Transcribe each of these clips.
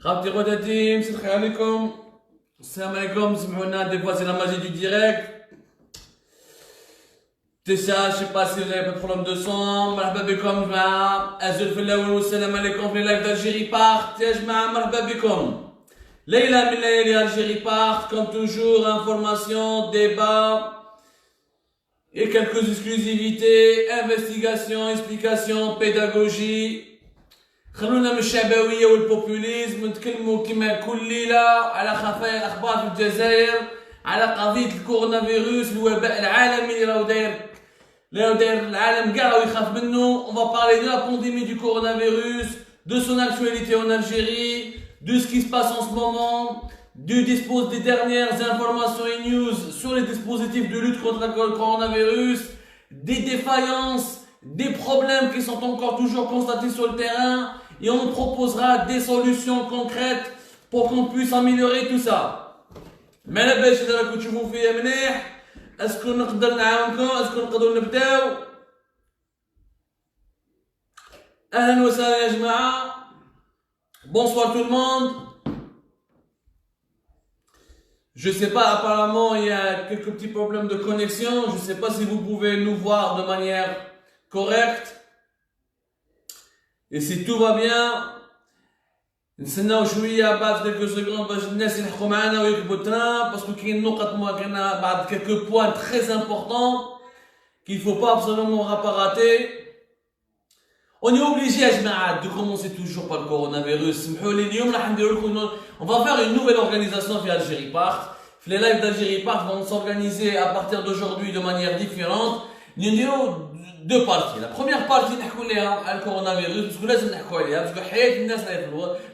خالتي غداتي مسي الخير عليكم. السلام عليكم. سمحوا لنا دي فوا سي لا ماجي دو ديريكت. تسعة شي با سي فوزافي با بروبليم دو سون. مرحبا بكم جماعة. أزول في الأول والسلام عليكم في لايف d'Algérie Part يا جماعة مرحبا بكم. ليلة من ليالي Algérie Part comme toujours information, débat et quelques exclusivités, investigation, explication, pédagogie. خلونا من الشعبوية والبوبوليزم ونتكلموا كما كل ليلة على خفايا الأخبار في الجزائر، على قضية الكورونا فيروس الوباء العالمي اللي راهو داير العالم كاع راهو يخاف منه. On va parler de la pandémie du coronavirus, de son actualité en Algérie, de ce qui se passe en ce moment, des dernières informations et news sur les dispositifs de lutte contre le coronavirus, des défaillances, des problèmes qui sont encore toujours constatés sur le terrain, et on proposera des solutions concrètes pour qu'on puisse améliorer tout ça. ما على بالش اذا راكم تشوفوا فيا مليح، اسكو نقدر نعاونكم، اسكو نقدروا نبداو. اهلا وسهلا يا جماعه. Bonsoir tout le monde. Je sais pas, apparemment il y a quelques petits problèmes de connexion. Je sais pas si vous pouvez nous voir de manière correcte. Et si tout va bien, نستناو شويه بعد quelques secondes باش الناس يلحقوا معنا ويركبوا التران، باسكو كاين كاين بعد quelques points très importants qu'il faut pas absolument pas rater. On est obligé يا جماعه de commencer toujours par le coronavirus. سمحوا لي اليوم راح نديروا لكم on va faire une nouvelle organisation في Algérie Part. Les lives d'Algérie Part vont s'organiser à partir d'aujourd'hui de manière différente. نديروا deux parties. La première partie نحكوا لها على الكورونا فيروس، باسكو لازم نحكوا عليها، باسكو حياة الناس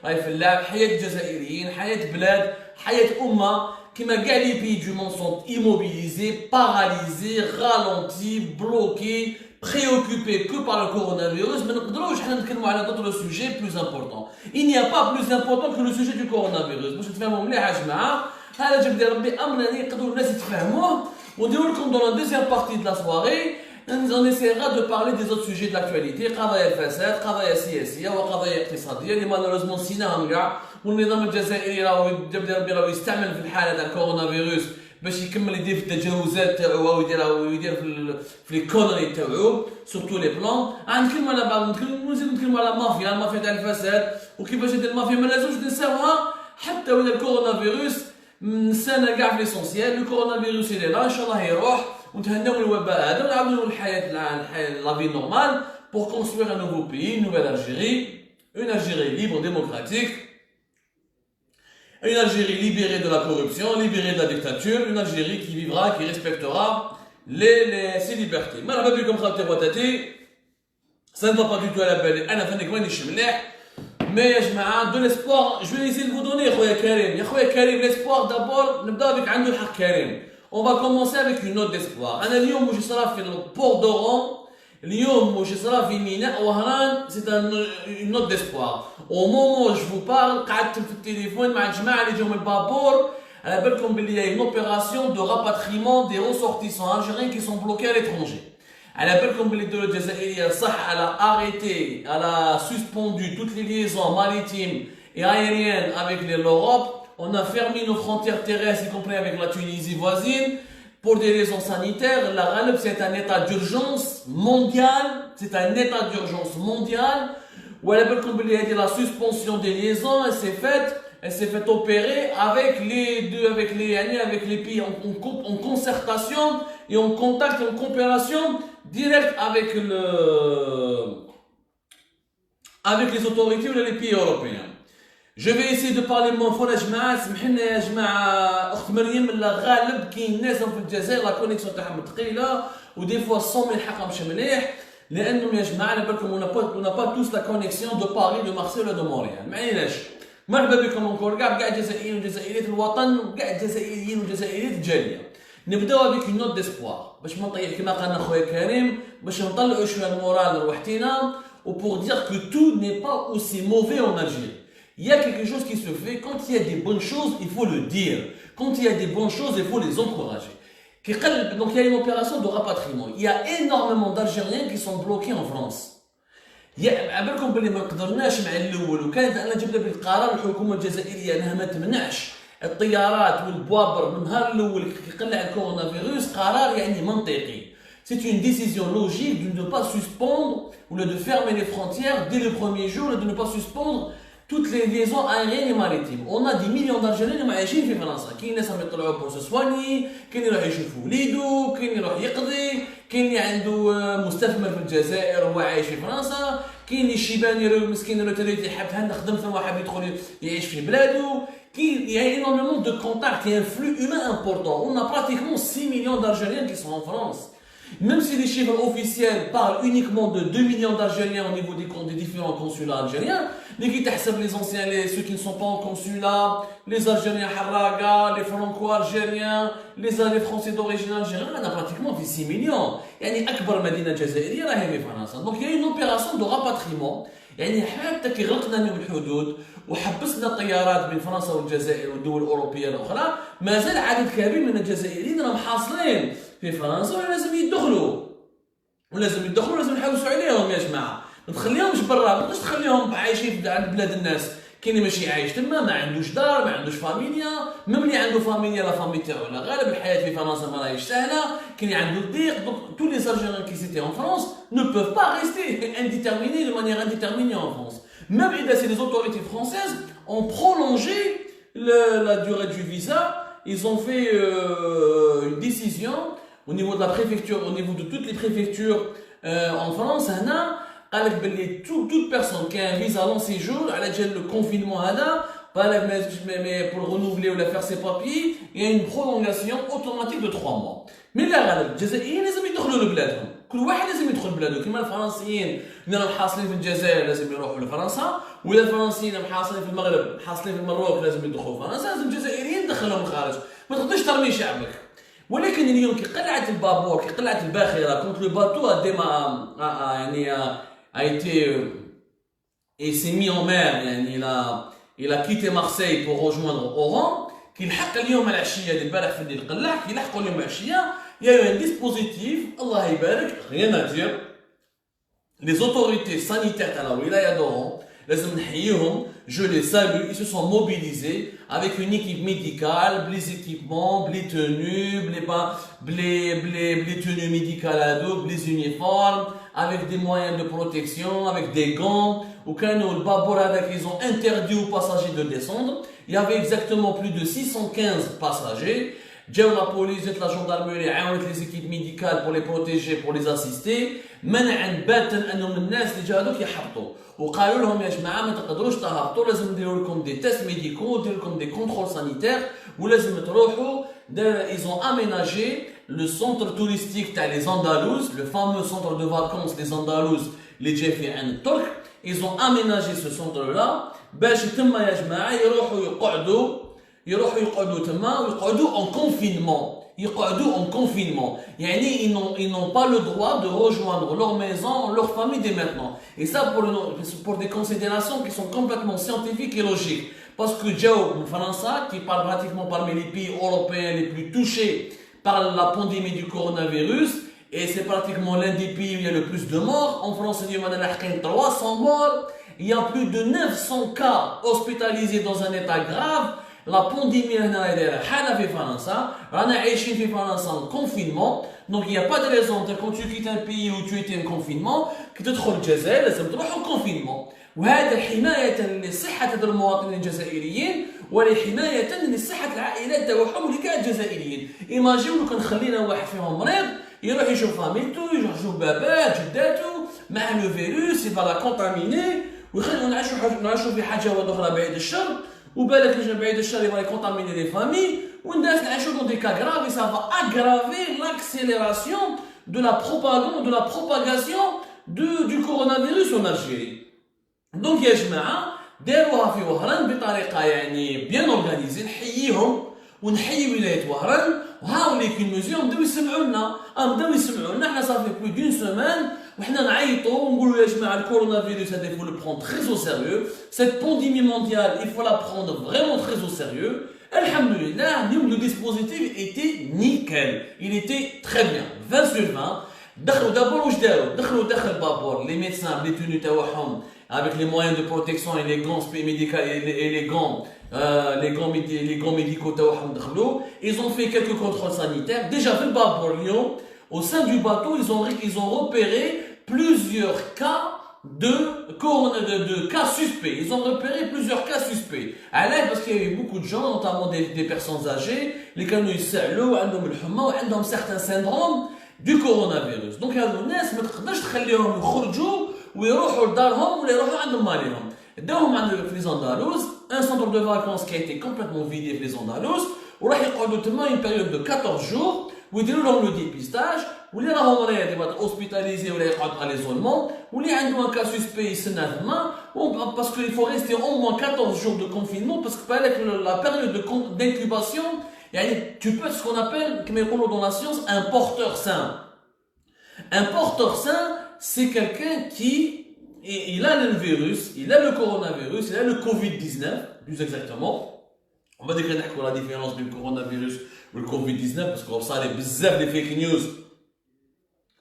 راهي في اللعب، حياة الجزائريين، حياة بلاد، حياة أمة، كيما كاع لي بيي دو موند سون immobilisés, paralysés, ralentis, bloqués, préoccupés que par le coronavirus. ما نقدروش حنا نتكلموا على d'autres sujets plus importants. Il n'y a pas plus important que le sujet du coronavirus. باش تفهموا مليح يا جماعة، هذا جاب لي ربي أمرني يقدروا الناس يتفهموه، ونديروا لكم dans la deuxième partie de la soirée. On essaiera de parler des autres sujets de l'actualité، قضايا الفساد، قضايا سياسية وقضايا اقتصادية اللي مالوريزمون نسيناهم كاع، والنظام الجزائري راهو راهو يستعمل في الحالة تاع الكورونا فيروس باش يكمل يدير في التجاوزات تاعو ويدير في لي كونري تاعو سور تو لي بلان. غنتكلموا على بعض، نتكلموا على المافيا تاع الفساد وكيفاش هذه المافيا ما لازمش ننساوها حتى ولا الكورونا فيروس نسانا كاع في ليسونسيال. الكورونا فيروس اللي لا ان شاء الله يروح ونتهناو من الوباء هذا ونعاودوا الحياه لا في نورمال pour construire un nouveau pays, une nouvelle Algérie, une Algérie libre, démocratique, une Algérie libérée de la corruption, libérée de la dictature, une Algérie qui vivra, qui respectera ses libertés. مرحبا بكم خالتي غوتاتي. Ça ne va pas du tout à la belle. انا فنك مانيش مليح. Mais يا جماعه de l'espoir, je vais essayer de vous donner خويا كريم. يا خويا كريم l'espoir d'abord نبدا بك عنده الحق كريم. On va commencer avec une note d'espoir. أنا اليوم وش صرا في البور دورون، اليوم وش صرا في ميناء وهران، c'est une note d'espoir. Au moment où je vous parle قعدت في التليفون مع الجماعة اللي جاو من البابور، على بالكم باللي y a une opération de rapatriement des ressortissants algériens qui sont bloqués à l'étranger. على بالكم باللي الدولة الجزائرية صح elle a arrêté, elle a suspendu toutes les liaisons maritimes et aériennes avec l'Europe. On a fermé nos frontières terrestres, y compris avec la Tunisie voisine, pour des raisons sanitaires. La Ghaleb, c'est un état d'urgence mondial. C'est un état d'urgence mondial. Où elle a la suspension des liaisons, elle s'est faite opérer avec les pays en concertation et en contact et en coopération directe avec les autorités ou les pays européens. Je vais essayer de parler mon fort يا جماعه. سمح لنا يا جماعه اخت مريم لا غالب كاين ناس في الجزائر لا كونيكسيون تاعهم ثقيله ودي فوا الصوم ما يلحقهمش مليح، لانهم يا جماعه على بالكم on n'a pas tous la connexion de Paris de Marseille ولا de Montréal. ما عيناش. مرحبا بكم انكور كاع الجزائريين وجزائريات الوطن وكاع الجزائريين وجزائريات الجاليه. نبداو بك نوت ديسبوار باش ما نطيح كما قالنا خويا كريم، باش نطلعوا شويه المورال لروحتينا وبور دير كو تو ني با اوسي موفي en Algérie. Il y a quelque chose qui se fait. Quand il y a des bonnes choses, il faut le dire. Quand il y a des bonnes choses, il faut les encourager. Donc il y a une opération de rapatriement. Il y a énormément d'Algériens qui sont bloqués en France. عبالكم بلي ما قدرناش مع الاول وكانت انا جبنا بالقرار الحكومه الجزائريه انها ما تمنعش الطيارات والبوابر من النهار الاول كي يقلع الكورونا فيروس، قرار يعني منطقي. C'est une décision logique de ne pas suspendre ou de fermer les frontières dès le premier jour et de ne pas suspendre toutes les liaisons aériennes et maritimes. On a des millions d'Algériens اللي عايشين في فرنسا، كاين ناس راهم يطلعوا بور سواني، كاين اللي يروح يشوفوا وليدو، كاين اللي يروح يقضي، كاين اللي عنده مستثمر في الجزائر وهو عايش في فرنسا، كاين اللي الشيباني مسكين الروتريتي حاب نخدم ثم حاب يدخل يعيش في بلادو. Il y a énormément de contacts, il y a un flux humain important. On a pratiquement 6 millions d'Algériens qui sont en France. Même si les chiffres officiels parlent uniquement de 2 millions d'Algériens au niveau des différents consulats algériens, mais qui t'assèment les anciens, ceux qui ne sont pas en consulat, les Algériens Harraga, les Franco-Algériens, les Français d'origine algérienne, on a pratiquement fait 6 millions. يعني أكبر مدينة جزائرية راهي في فرنسا. Donc il y a une opération de rapatriement. يعني حتى كي غلقنا من الحدود وحبسنا الطيارات بين فرنسا والجزائر والدول الأوروبية الأخرى، ما زال عدد كبير من الجزائريين راهم حاصلين في فرنسا ولازم يدخلوا ولازم نحوسوا عليهم يا جماعه. ما تخليهمش برا، ما تقدرش تخليهم عايشين عند بلاد الناس. كاين ماشي عايش تما، ما عندوش دار، ما عندوش فاميليا. ميم اللي عنده فاميليا لا فامي تاعو لا غالب الحياه في فرنسا ما راهيش سهله، كاين اللي عنده الضيق. دونك tous les Algériens qui étaient en France ne peuvent pas rester indéterminés de manière indéterminée en France. Même si les autorités françaises ont prolongé la durée du visa, ils ont fait une décision au niveau de la préfecture, au niveau de toutes les préfectures en France, toute personne qui a un visa long séjour, le confinement, pour renouveler ou faire ses papiers, il y a une prolongation automatique de 3 mois. Mais là, les Jazaïriens, لازم يدخلوا لبلادهم. كل واحد لازم يدخل لبلاده. كما الفرنسيين اللي راهم حاصلين في الجزائر لازم يروحوا لفرنسا، ولا الفرنسيين اللي حاصلين في المغرب حاصلين في المروك لازم يدخلوا فرنسا. لازم الجزائريين تدخلهم الخارج. ما تقدرش ترمي شعبك. ولكن اليوم كي قلعت البابور، كي قلعت الباخره كنت لو باتو a été et s'est mis en mer، يعني il a quitté Marseille pour rejoindre Oran. كي لحق اليوم العشيه ديال البارح في الليل قلع، كي لحقوا اليوم العشيه il y a eu un dispositif الله يبارك rien à dire. Les autorités sanitaires تاع الولايه d'Oran لازم نحييهم، je les salue, ils se sont mobilisés avec une équipe médicale, les équipements, les tenues, les tenues médicales, les uniformes, avec des moyens de protection, avec des gants. Au canot, le Baborada, ils ont interdit aux passagers de descendre. Il y avait exactement plus de 615 passagers. La police et la gendarmerie ont les équipes médicales pour les protéger, pour les assister. منعا باتا انهم الناس اللي جا هذوك يحبطوا وقالوا لهم يا جماعه ما تقدروش تهبطوا، لازم نديروا لكم دي تيست ميديكو، نديروا لكم دي كونترول سانيتير ولازم تروحوا. Ils ont aménagé le centre touristique تاع les Andalouses, le fameux centre de vacances des Andalouses اللي جاي في عين الترك. Ils ont aménagé ce centre là باش تما يا جماعه يروحوا يقعدوا تما ويقعدوا en confinement. en confinement. Ils n'ont pas le droit de rejoindre leur maison, leur famille dès maintenant. Et ça pour des considérations qui sont complètement scientifiques et logiques. Parce que Joe France, qui parle pratiquement parmi les pays européens les plus touchés par la pandémie du coronavirus, et c'est pratiquement l'un des pays où il y a le plus de morts. En France, il y a 300 morts. Il y a plus de 900 cas hospitalisés dans un état grave. La pandémie هنا دايره حاله في فرنسا، رانا عايشين في فرنسا en confinement. Donc il n'y a pas de raison quand tu quittes un pays où tu étais en confinement كي تدخل الجزائر لازم تروح en confinement. وهذا حمايه لصحه المواطنين الجزائريين ولحمايه لصحه العائلات تاعهم اللي كاع الجزائريين. ايماجينو كان خلينا واحد فيهم مريض يروح يشوف فاميلتو، يروح يشوف باباه جداتو مع لو فيروس يبقى لا كونتاميني ويخلينا نعيشوا في حاجه اخرى بعيد الشر. وبالك اللي بعيد الشر يبغى يكونتاميني لي فامي والناس نعيشوا دون دي كا غراف. Ça va aggraver l'accélération de la propagation du coronavirus en Algérie. Donc يا جماعه داروها في وهران بطريقه يعني بيان اورغانيزي. نحييهم ونحيي ولايه وهران وهاوليك الميزيون بداو يسمعوا لنا. حنا صافي بلو دون سيمين وحنا نعيطوا ونقولوا يا جماعه الكورونا فيروس هذا il faut le prendre très au sérieux. Cette pandémie mondiale il faut la prendre vraiment très au sérieux. Alhamdulillah, le dispositif était nickel, il était très bien, 20 sur 20. D'abord, دخل البابور les médecins les tenues تاعهم avec les moyens de protection et les gants médicaux et les gants médicaux تاعهم دخلوا. Ils ont fait quelques contrôles sanitaires. Déjà في البابور اليوم au sein du bateau ils ont repéré plusieurs cas de cas suspects. Ils ont repéré plusieurs cas suspects. Parce qu'il y a eu beaucoup de gens, notamment des personnes âgées, les كانوا يسعلوا عندهم الحمى وعندهم certains syndromes du coronavirus. Donc هذو الناس ما تقدرش تخليهم يخرجوا ويروحوا لدارهم ولا يروحوا عند مالهم. داهم عند في les Andalous, un centre de vacances qui a été complètement vidé في les Andalous وراح يقعدوا تما une période de 14 jours ويديروا لهم le dépistage واللي راهم مريض يبقى hospitalisé ولا يقعد à l'isolement واللي عنده un cas suspect يستنى تما parce qu'il faut rester au moins 14 jours de confinement parce que la période d'incubation tu peux être ce qu'on appelle, comme on dans la science, un porteur sain. Un porteur sain, c'est quelqu'un qui il a le virus, il a le coronavirus, il a le Covid-19, plus exactement. On va décrire la différence entre le coronavirus et le Covid-19 parce qu'on sait بزاف des fake news.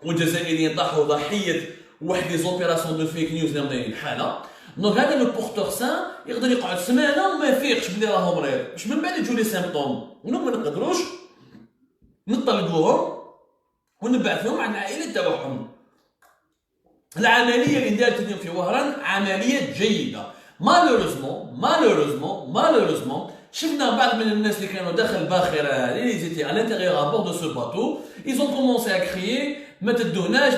والجزائريين طاحوا ضحية واحد des opérations de fake news اللي مدايرين الحالة. دونك هذا لو بورتور سان يقدر يقعد سمانه وما يفيقش بلي راهو مريض باش من بعد يجوا لي سيمبتوم ونوم ما نقدروش نطلقوهم ونبعثوهم على العائله تاعهم. العمليه اللي دارت اليوم في وهران عمليه جيده. مالوريزمون شفنا بعض من الناس اللي كانوا داخل الباخره هذه اللي زيتي على الانتيريور ا بور دو سو باتو ils ont commencé à crier ما تدوناش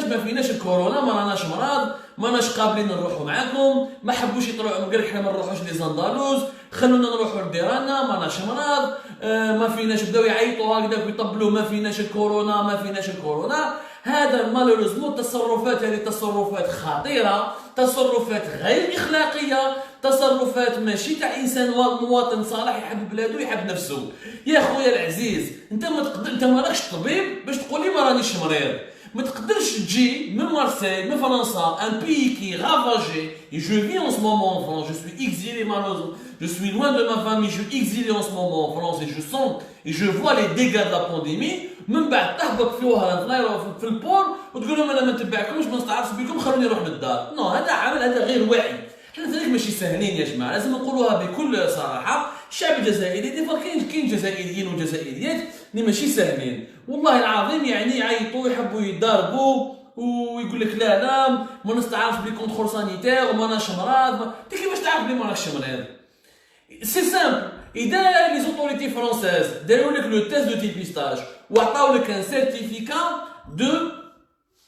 ما فيناش الكورونا ما راناش مرض ما راناش قابلين نروحوا معاكم ما حبوش يطلعوا قال لك حنا ما نروحوش لي زاندالوز خلونا نروحوا لديراننا ما راناش مرض ما فيناش بداو يعيطوا هكذاك ويطبلوا ما فيناش الكورونا. هذا مالوريزمون تصرفات هذه تصرفات خطيره تصرفات غير اخلاقيه تصرفات ماشي تاع انسان مواطن صالح يحب بلاده يحب نفسه. يا خويا العزيز انت ما راكش طبيب باش تقول لي ما رانيش مريض. ما تقدرش تجي من مارسيل من فرنسا un pays qui est ravagé et je vis en ce moment en France, je suis exilé malheureusement, je suis loin de ma famille, je suis exilé en ce moment en France et je sens et je vois les dégâts de la pandémie. من بعد تهبط في وهران في البور وتقول لهم انا ما نتبعكمش ما نستعرفش بكم خلوني نروح للدار. نو هذا عمل هذا غير واعي. حنا ثاني ماشي ساهلين يا جماعه لازم نقولوها بكل صراحه. الشعب الجزائري ديفا كاين جزائريين وجزائريات اللي ماشي ساهلين والله العظيم يعيطوا يحبوا يضاربوا ويقول لك لا ما نستعرفش بلي كونترول سانيتير وما راناش مرض. انت كيفاش تعرف بلي ما راكش مريض؟ سي سامبل. إذا لي زوتوريتي فرونسيز داروا لك لو تيست دو ديبيستاج وعطاو لك ان سيرتيفيكا دو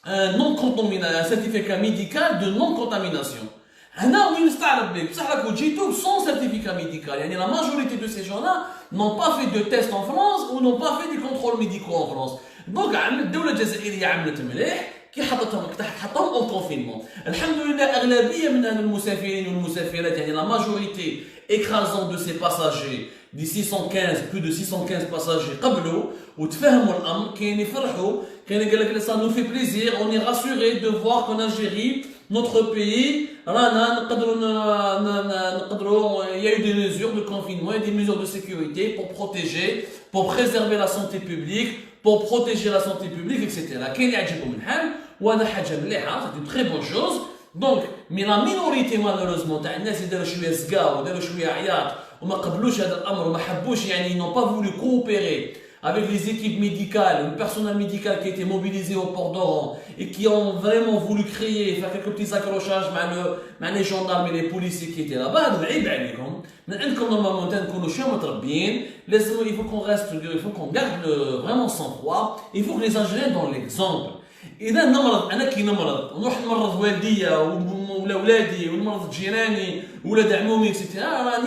نون كونتاميناسيون سيرتيفيكا ميديكال دو نون كونتاميناسيون هنا وين نستعرف بك بصح راكو جيتو سون سيرتيفيكا ميديكال يعني لا ماجوريتي دو سي جون لا نون با في دو تيست ان فرانس و نون با في دي كونترول ميديكو ان فرانس. دونك الدوله الجزائريه عملت مليح كي حطتهم اون كونفينمون. الحمد لله اغلبيه من المسافرين والمسافرات يعني لا ماجوريتي écrasant de ces passagers des 615 plus de 615 passagers قبلوا وتفهموا الامر كاين يفرحوا كاين قال لك ça nous fait plaisir on est rassuré de voir qu'en Algérie notre pays رانا نقدروا il y a eu des mesures de confinement et des mesures de sécurité pour préserver la santé publique pour protéger la santé publique etc. كاين يعجبهم الحال وهذا حاجه مليحه c'est une très bonne chose. دونك مي لا مينوريتي مالوريزمون تاع الناس اللي داروا شويه زكا وداروا شويه عياط وما قبلوش هذا الامر وما حبوش يعني نون با فولو كوبيري avec les équipes médicales, le personnel médical qui a été mobilisé au port d'Oran et qui ont vraiment voulu créer, faire quelques petits accrochages مع les gendarmes et les policiers qui étaient là-bas. هذا عيب عليكم. من عندكم نورمالمون تنكونوا شويه متربيين لازم il faut qu'on reste, il faut qu'on garde vraiment sang-froid, il faut que les Algériens dans l'exemple. إذا نمرض أنا كي نمرض ونروح نمرض والديا ولا ولادي ونمرض جيراني ولاد عمومي اكسيتيرا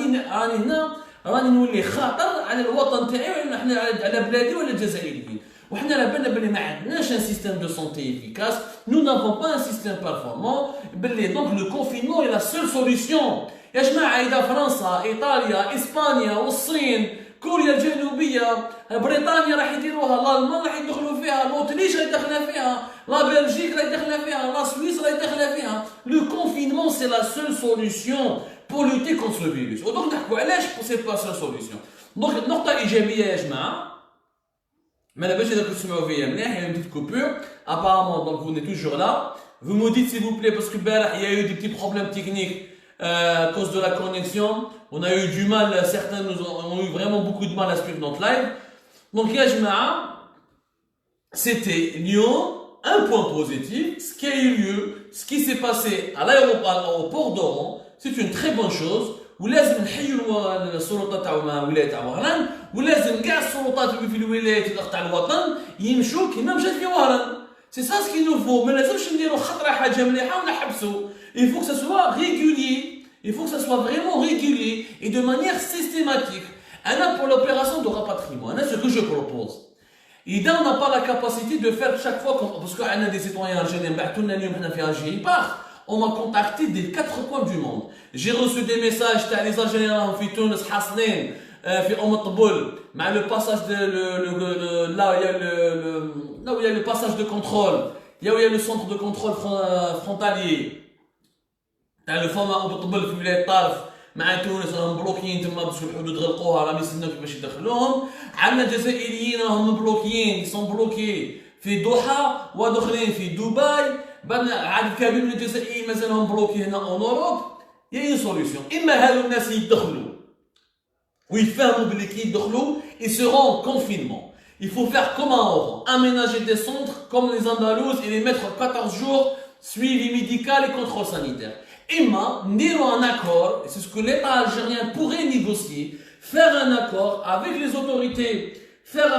راني نولي خاطر على الوطن تاعي ولا حنا على بلادي ولا الجزائريين. وحنا على بالنا بلي ما عندناش ان سيستيم دو سونتي افيكاس نو نافون با ان سيستيم بيرفورمون بلي دونك لو كونفينمون اي لا سول سوليسيون. يا جماعه اذا فرنسا ايطاليا اسبانيا والصين كوريا الجنوبيه بريطانيا راح يديروها الالمان راح يدخلوا فيها الاوتريش راح يدخلها فيها لا بلجيك راح يدخلها فيها لا سويس راح يدخلها فيها. لو كونفينمون سي لا سول سوليسيون pour lutter contre le virus. ودونك نحكوا علاش سي با سول سوليسيون. دونك النقطه الايجابيه يا جماعه Mais la bêche est que il y a une petite coupure. Apparemment, donc vous êtes toujours là. Vous me dites s'il vous plaît, parce que il y a eu des petits problèmes techniques à cause de la connexion. On a eu du mal, certains ont eu vraiment beaucoup de mal à suivre notre live. Donc, Yajma'a, c'était Lyon, un point positif, ce qui a eu lieu, ce qui s'est passé à l'aéroport d'Oran, c'est une très bonne chose. ولازم نحيوا السلطات تاع ولايه تاع وهران ولازم كاع السلطات في الولايات تاع الوطن يمشوا كيما مشات في وهران سي سا سكي نو فو ما لازمش نديروا خطره حاجه مليحه ونحبسوا il faut que ça soit régulier il faut que ça soit vraiment régulier et de manière systématique انا pour l'opération de rapatriement انا ce que je propose إذا on n'a pas la capacité de faire chaque fois parce qu'on a des citoyens algériens بعثوا لنا اليوم حنا في Algérie on m'a contacté des 4 coins du monde. J'ai reçu des messages des Algériens في تونس حاصلين في طبول مع le passage de là où il y a le passage de contrôle, là où il y a le centre de contrôle frontalier. تاع الفما طبول في ولاية طرف مع تونس راهم بلوكيين تما باش الحدود غلقوها راهم يستناو كيفاش يدخلوهم. عندنا جزائريين راهم بلوكيين يسون بلوكي في دوحة وداخلين في دبي. عدد كبير من الجزائريين مازالهم بلوكي هنا اون اوروب يا اون سوليسيون اما هادو الناس يدخلوا ويفهموا بلي كي يدخلوا ils seront en confinement. Il faut faire comme un Oran, aménager des centres comme les Andalouses et les mettre 14 jours suivi médical et contrôle sanitaire. اما نديروا un accord, c'est ce que l'État algérien pourrait négocier, faire un accord avec les autorités, faire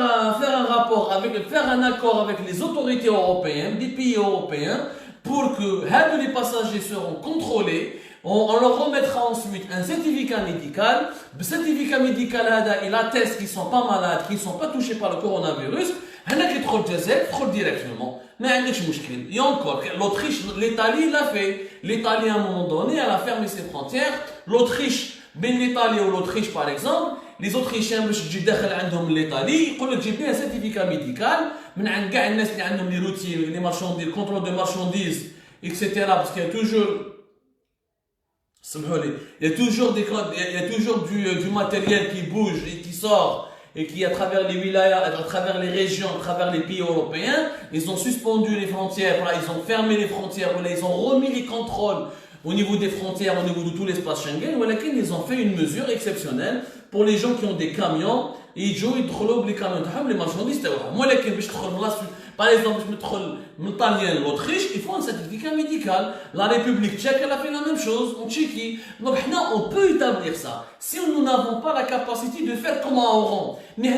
un accord avec les autorités européennes, des pays européens, pour que les passagers seront contrôlés. On leur remettra ensuite un certificat médical. Le certificat médical, il atteste qu'ils ne sont pas malades, qu'ils ne sont pas touchés par le coronavirus. Il faut le directement. Mais il y a des problèmes. Et encore, l'Autriche, l'Italie l'a fait. L'Italie, à un moment donné, elle a fermé ses frontières. L'Autriche, ben l'Italie ou l'Autriche, par exemple, les Autrichiens باش تجي داخل عندهم ليطالي يقول لك جيب لي سيرتيفيكا ميديكال من عند كاع الناس اللي عندهم لي روتين لي مارشانديز كونترول دو مارشانديز اكسيتيرا باسكو يا توجور سمحوا لي il y a toujours du matériel qui bouge et qui sort et qui à travers les wilayas, à travers les régions, à travers les pays européens, ils ont suspendu les frontières, ils ont fermé les frontières, ils ont remis les contrôles au niveau des frontières, au niveau de tout l'espace Schengen, ils ont fait une mesure exceptionnelle pour les gens qui ont des camions, et ils يدخلوا les camions تاعهم les marchandises تاعهم. ولكن باش تدخل par exemple باش ندخل من طاليان l'Autriche, il faut un certificat médical. La République tchèque elle a fait la même chose en Tchéquie. Donc on peut établir ça. Si nous n'avons pas la capacité de faire comme un Oran, mais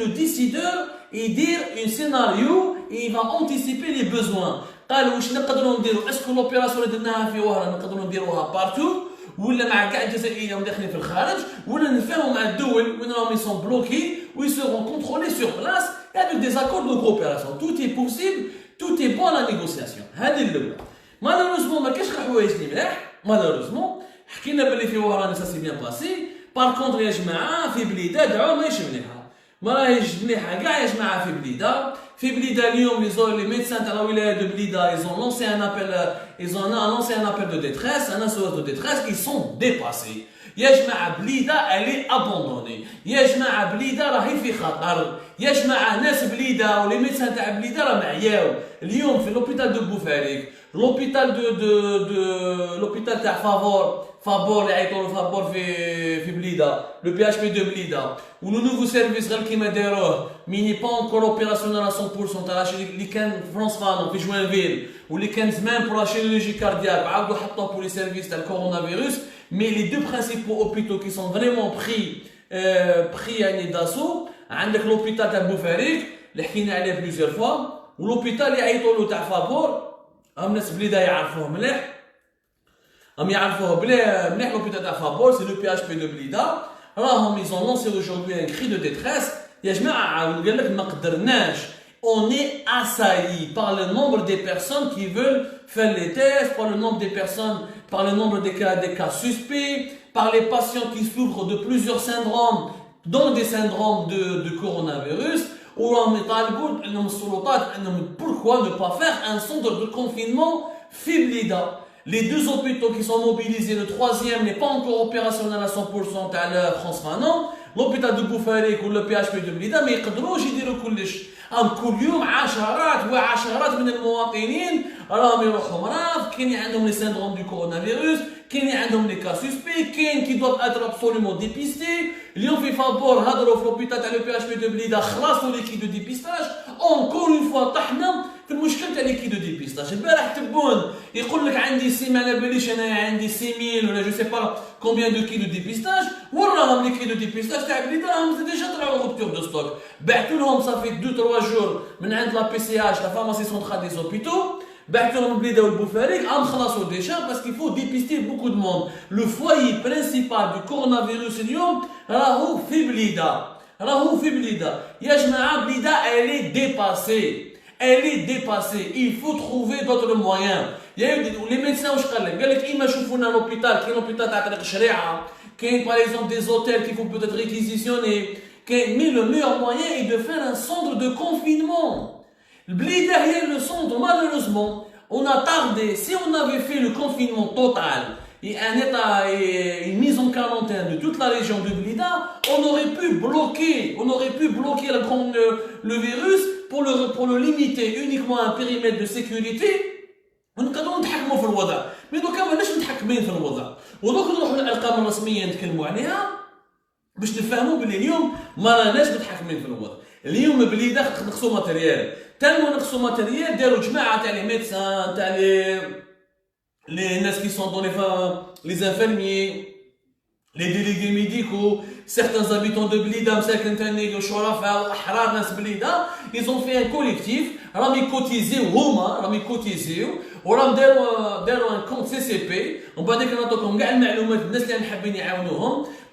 le décideur il dire un scénario et il va anticiper les besoins. قال واش نقدروا نديروا اسكو لوبيراسيون اللي درناها في وهران نقدروا نديروها بارتو ولا مع كاع الجزائريين داخلين في الخارج ولا نفهموا مع الدول وين راهم يسون بلوكي و seront contrôlés sur place et avec des accords de coopération. Tout est possible, tout est bon à la négociation. هذه الاولى. مالوروزمون ما كاينش حوايج اللي ملاح مالوروزمون حكينا باللي في وهران سا سي بيان باسي. بار كونتر يا جماعه في بليده دعوا ماهيش مليحه ما راهيش مليحه كاع يا جماعه في بليده. في بليده اليوم les médecins تاع الولايه de بليده ils ont lancé un appel de détresse, un SOS de détresse, ils sont dépassés. يا جماعه بليده elle est abandonnée. يا جماعه بليده راهي في خطر. يا جماعه ناس بليده ولي ميدسان تاع بليده راهم عياو. اليوم في لوبيتال دو بوفاريك لوبيتال تاع فابور اللي عيطوا له فابور في بليده لو بي اتش بي دو بليده ولو نوفو سيرفيس غير كيما داروه ميني با انكور اوبيراسيونيل على 100% تاع اللي كان فرانس فالون في جوانفيل واللي كان زمان بور لا شيرورجي كاردياك عاودوا حطوه بور لي سيرفيس تاع الكورونا فيروس. Mais les deux principaux hôpitaux qui sont vraiment pris d'assaut, عندك l'hôpital تاع بوفاريك اللي حكينا عليه بليزيور فوا والhôpital اللي عيطوا له تاع فابور. هم ناس بليده يعرفوه مليح مليح l'hôpital تاع فابور c'est le PHP de بليده. راهم ils ont lancé aujourd'hui un cri de détresse. يا جماعه قال لك ما قدرناش. On est assailli par le nombre des personnes qui veulent faire les tests, par le nombre des personnes, par le nombre des cas suspects, par les patients qui souffrent de plusieurs syndromes, dont des syndromes de coronavirus. Pourquoi ne pas faire un centre de confinement Fiblida? Les deux hôpitaux qui sont mobilisés, le troisième n'est pas encore opérationnel à 100% à l'heure France Manon. لوبيتال دو بوفاريك ولا بي اش بي دو بليده ما يقدروش يديروا كلش. كل يوم عشرات وعشرات من المواطنين راهم يروحوا مرض، كاين عندهم لي سيندروم دو كورونا فيروس، كاين عندهم لي كا سوسبي، كاين كي دوف اتر ابسوليومون ديبيستي. اليوم في فابور هضروا في لوبيتال تاع لو بي اش بي دو بليده خلاصوا لي كي دو ديبيستاج. اونكور اون فوا طحنا في المشكل تاع لي كي دو ديبيستاج. البارح تبون يقول لك عندي سي ما على باليش انا عندي 6000 ولا جو سي با كومبيان دو كي دو ديبيستاج، وراهم لي كي دو ديبيستاج تاع بليده راهم ديجا طلعوا روبتور دو ستوك. بعثوا لهم صافي 2 3 جور من عند لا بي سي اش لا فارماسي سونترال دي زوبيتو، بعثوا لهم بليده والبوفاريك عم خلاصوا ديجا باسكو يفو ديبيستي بوكو دو موند. لو فوايي برينسيبال دو كورونا فيروس اليوم راهو في بليده، راهو في بليده. يا جماعه بليده الي ديباسي، elle est dépassée. Il faut trouver d'autres moyens. Il y a eu les médecins واش قال لك؟ قال لك اما شوفونا لوبيتال، كاين لوبيتال تاع طريق الشريعه، كاين par exemple des hôtels qu'il faut peut-être réquisitionner. Mais le meilleur moyen est de faire un centre de confinement. البليده هي le centre. Malheureusement, on a tardé. Si on avait fait le confinement total et un état et une mise en quarantaine de toute la région de Blida, on aurait pu bloquer le virus pour le limiter uniquement à un périmètre de sécurité. ونقدروا نتحكموا في الوضع، مي دوكا ماناش متحكمين في الوضع. ودوك نروحوا للارقام الرسميه نتكلموا عليها باش نفهموا بلي اليوم ما راناش متحكمين في الوضع. اليوم بليده نقصوا ماتيريال، تالمو نقصوا ماتيريال داروا جماعه تاع لي ميدسان تاع les gens qui sont dans les infirmiers, les délégués médicaux, certains habitants de Blida, ils ont fait un collectif, ils ont cotisé, un compte CCP, on va dire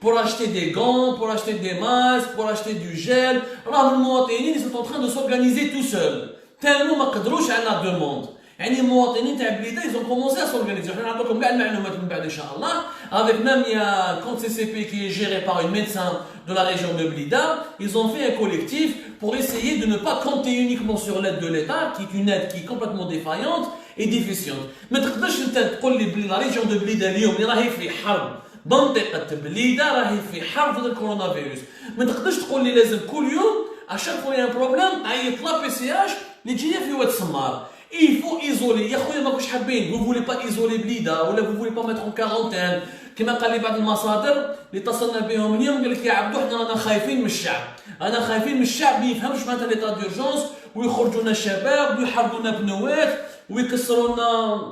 pour acheter des gants, pour acheter des masques, pour acheter du gel. Ils sont en train de s'organiser tout seuls. Tellement ما قدروش على la demande. يعني المواطنين تاع بليده ils ont commencé à s'organiser. حنا نعطيكم كاع المعلومات من بعد ان شاء الله. Avec même il y a un compte CCP qui est géré par une médecin de la région de Blida. Ils ont fait un collectif pour essayer de ne pas compter uniquement sur l'aide de l'État, qui est une aide qui est complètement défaillante et déficiente. ما تقدرش انت تقول لي بلي لا ريجيون دو بليده اليوم اللي راهي في حرب، منطقه بليده راهي في حرب ضد الكورونا فيروس. ما تقدرش تقول لي لازم كل يوم اشاك فوا يا بروبليم عيط لا بي سي اش اللي تجي في واد سمار. Il faut isoler. يا خويا ماكوش حابين. Vous voulez pas isoler بليده ولا vous voulez pas mettre en quarantaine. كما قال لي بعض المصادر اللي اتصلنا بهم اليوم قال لك يا عبدو حنا رانا خايفين من الشعب. انا خايفين من الشعب ما يفهمش معناتها ليطا دورجونس ويخرجوا لنا الشباب ويحرقوا لنا بنوات ويكسروا لنا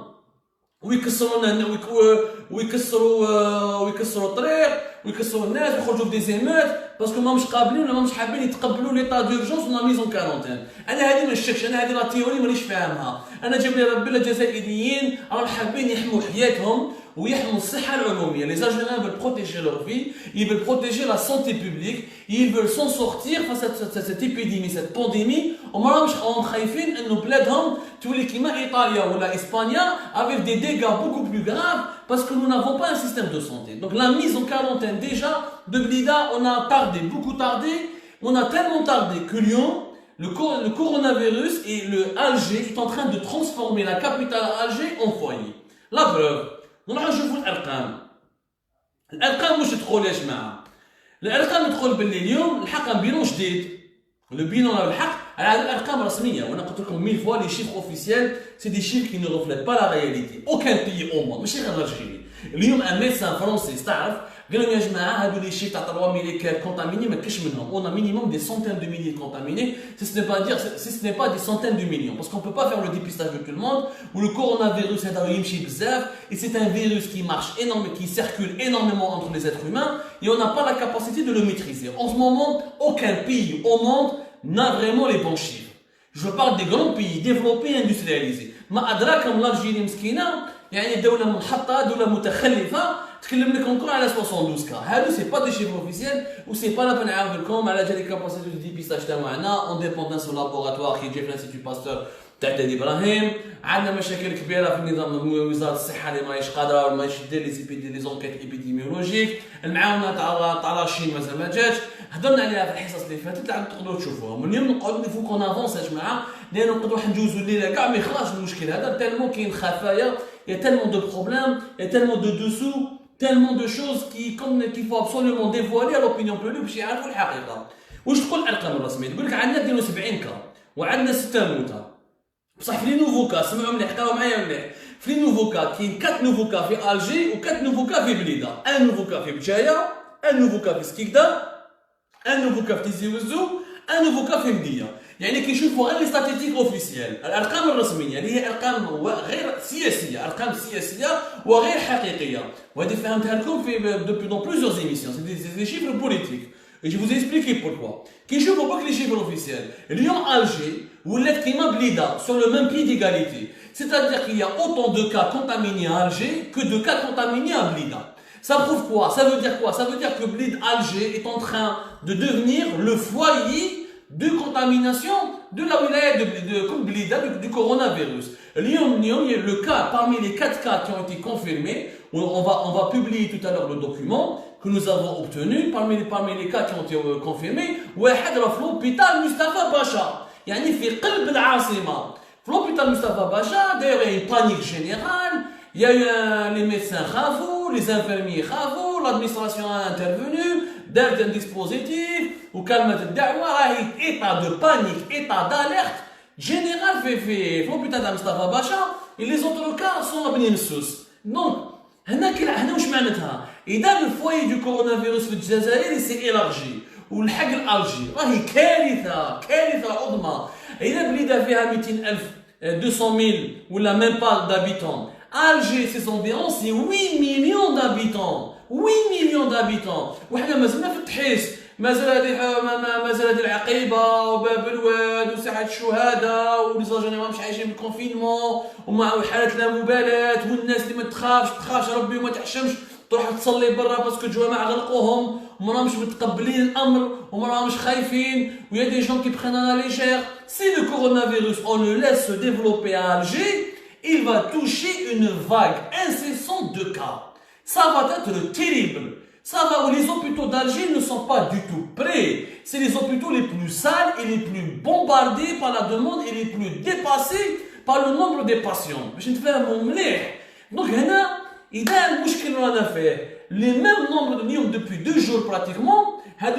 ويكسروا الطريق ويكسروا الناس ويخرجوا في ديزيمات باسكو ماهمش قابلين ولا ماهمش حابين يتقبلوا ليطا دورجونس ولا ميزون كارونتين. انا هذه ما نشكش، انا هذه لا تيوري مانيش فاهمها. انا جاب لي ربي الجزائريين راهم حابين يحموا حياتهم ويحموا الصحه العموميه. Les Algériens veulent protéger leur vie, ils veulent protéger la santé publique, ils veulent s'en sortir face à cette épidémie, cette pandémie. وما راهمش خايفين انه بلادهم تولي كيما ايطاليا ولا اسبانيا avec des dégâts beaucoup plus graves parce que nous n'avons pas un système de santé. Donc la mise en quarantaine déjà de Blida, on a tardé, beaucoup tardé, on a tellement tardé que Lyon, le coronavirus et le Alger est en train de transformer la capitale Alger en foyer. La preuve, نروحو نشوفو الارقام واش تقول يا جماعه. الارقام تقول باللي اليوم الحق بيلون جديد، لو بيلون الحق على هذه الارقام رسميه. وانا قلت لكم 1000 فوا لي شيفر اوفيسيال سي دي شيفر كي نو ريفليت با لا رياليتي. اوكان بيي او موند ماشي غير الجيري. اليوم ان ميدسان فرونسي تعرف قال لهم يا جماعه هادو لي شيفر تاع 3 مليار كونتاميني ما كاش منهم. اون مينيموم دي سونتين دو ميليي كونتاميني سي سي ني با دي سونتين دو ميليون باسكو on peut pas faire le dépistage de tout le monde ou le coronavirus هذا يمشي بزاف et c'est un virus qui marche énormément, qui circule énormément entre les êtres humains et on n'a pas la capacité de le maîtriser. En ce moment, aucun pays au monde n'a vraiment les bons chiffres. Je parle des grands pays développés et industrialisés. ما أدراكم l'Algérie مسكينة يعني دولة منحطة، دولة متخلفة. تكلم لك encore على 72 كا. هادو سي با دي شيفر اوفيسيال و سي با لا بان نعاود لكم على جال كاباسيتي دو ديبيستاج تاعنا اون ديبوندانس لابوغاتوار كي جي في الانستيتو باستور تاع دادي ابراهيم. عندنا مشاكل كبيره في النظام وزاره الصحه اللي ماهيش قادره ولا ماهيش دير لي زونكيت ايبيديميولوجيك. المعاونه تاع لاشين مازال ما جاتش، هضرنا عليها في الحصص اللي فاتت عاد تقدروا تشوفوها. من اليوم نقعدوا فو كون افونس يا جماعه لانه نقدروا نجوزوا الليله كاع ما يخلاش المشكل هذا. تالمون كاين خفايا، يا تالمون دو بروبليم، يا تالمون دو دوسو tellement de choses qu'il faut absolument dévoiler à l'opinion publique باش يعرفوا الحقيقه. واش تقول الارقام الرسميه؟ تقول لك عندنا 72 كا وعندنا 6 موتى. بصح في لي نوفو كا سمعوا مليح قراو معايا مليح. في لي نوفو كا كاين 4 نوفو كا في الجي و 4 نوفو كا في بليده. ان نوفو كا في بجايه، ان نوفو كا في سكيكدا، ان نوفو كا في تيزي وزو، ان نوفو كا في مديه. يعني كيشوفوا غير لي ستاتيستيك اوفيسيال، الارقام الرسميه اللي هي ارقام غير سياسيه، ارقام سياسيه وغير حقيقيه. وهذه فهمتها لكم في depuis dans plusieurs émissions، c'est des chiffres politiques. Et je vous ai expliqué pourquoi. كيشوفوا برك لي chiffres officiels. اليوم الجي ولات كيما بليده sur le même pied d'égalité. C'est-à-dire qu'il y a autant de cas contaminés à Alger que de cas contaminés à Blida. Ça prouve quoi? Ça veut dire quoi? Ça veut dire que Alger est en train de devenir le foyer de contamination de la wilaya de Blida, du coronavirus. Le cas, parmi les 4 cas qui ont été confirmés, on va publier tout à l'heure le document que nous avons obtenu, parmi les cas qui ont été confirmés, واحد في l'hôpital Mustafa Bacha. يعني في قلب العاصمة. في l'hôpital Mustafa Bacha, d'ailleurs il y a une panique générale, il y a eu les médecins khafou, les infirmiers khafou, l'administration a intervenu, دارت un dispositif وكلمت الدعوة راهي état de panique, état d'alerte général في l'hôpital de Mustafa Bacha et les autres cas sont à Beni Messous. Donc هنا واش معناتها؟ إذا الفوي du coronavirus في الجزائر s'est élargi والحق الألجي راهي كارثة عظمى. إذا بليدة فيها 200,000 200,000 ولا même pas d'habitants. Alger c'est environ 8 millions d'habitants. 8 millions d'habitants. وحنا مازلنا في التحيس، مازال هذه العقيبة وباب الواد وساحة الشهداء وليزاجوني مش عايشين بالكونفينمون ومع حالة لا مبالاة والناس اللي ما تخافش ربي وما تحشمش تروح تصلي برا باسكو الجوامع غلقوهم وما راهمش متقبلين الامر وما راهمش خايفين ويا دي جون كي برينن على ليجير. Si le coronavirus on le laisse se développer à Alger, il va toucher une vague incessante de cas. Ça va être terrible. Ça va où les hôpitaux d'Alger ne sont pas du tout prêts. C'est les hôpitaux les plus sales et les plus bombardés par la demande et les plus dépassés par le nombre des patients. باش نتفاهموا مليح. Donc هنا إذا المشكل رانا فيه les mêmes nombres de millions depuis 2 jours pratiquement.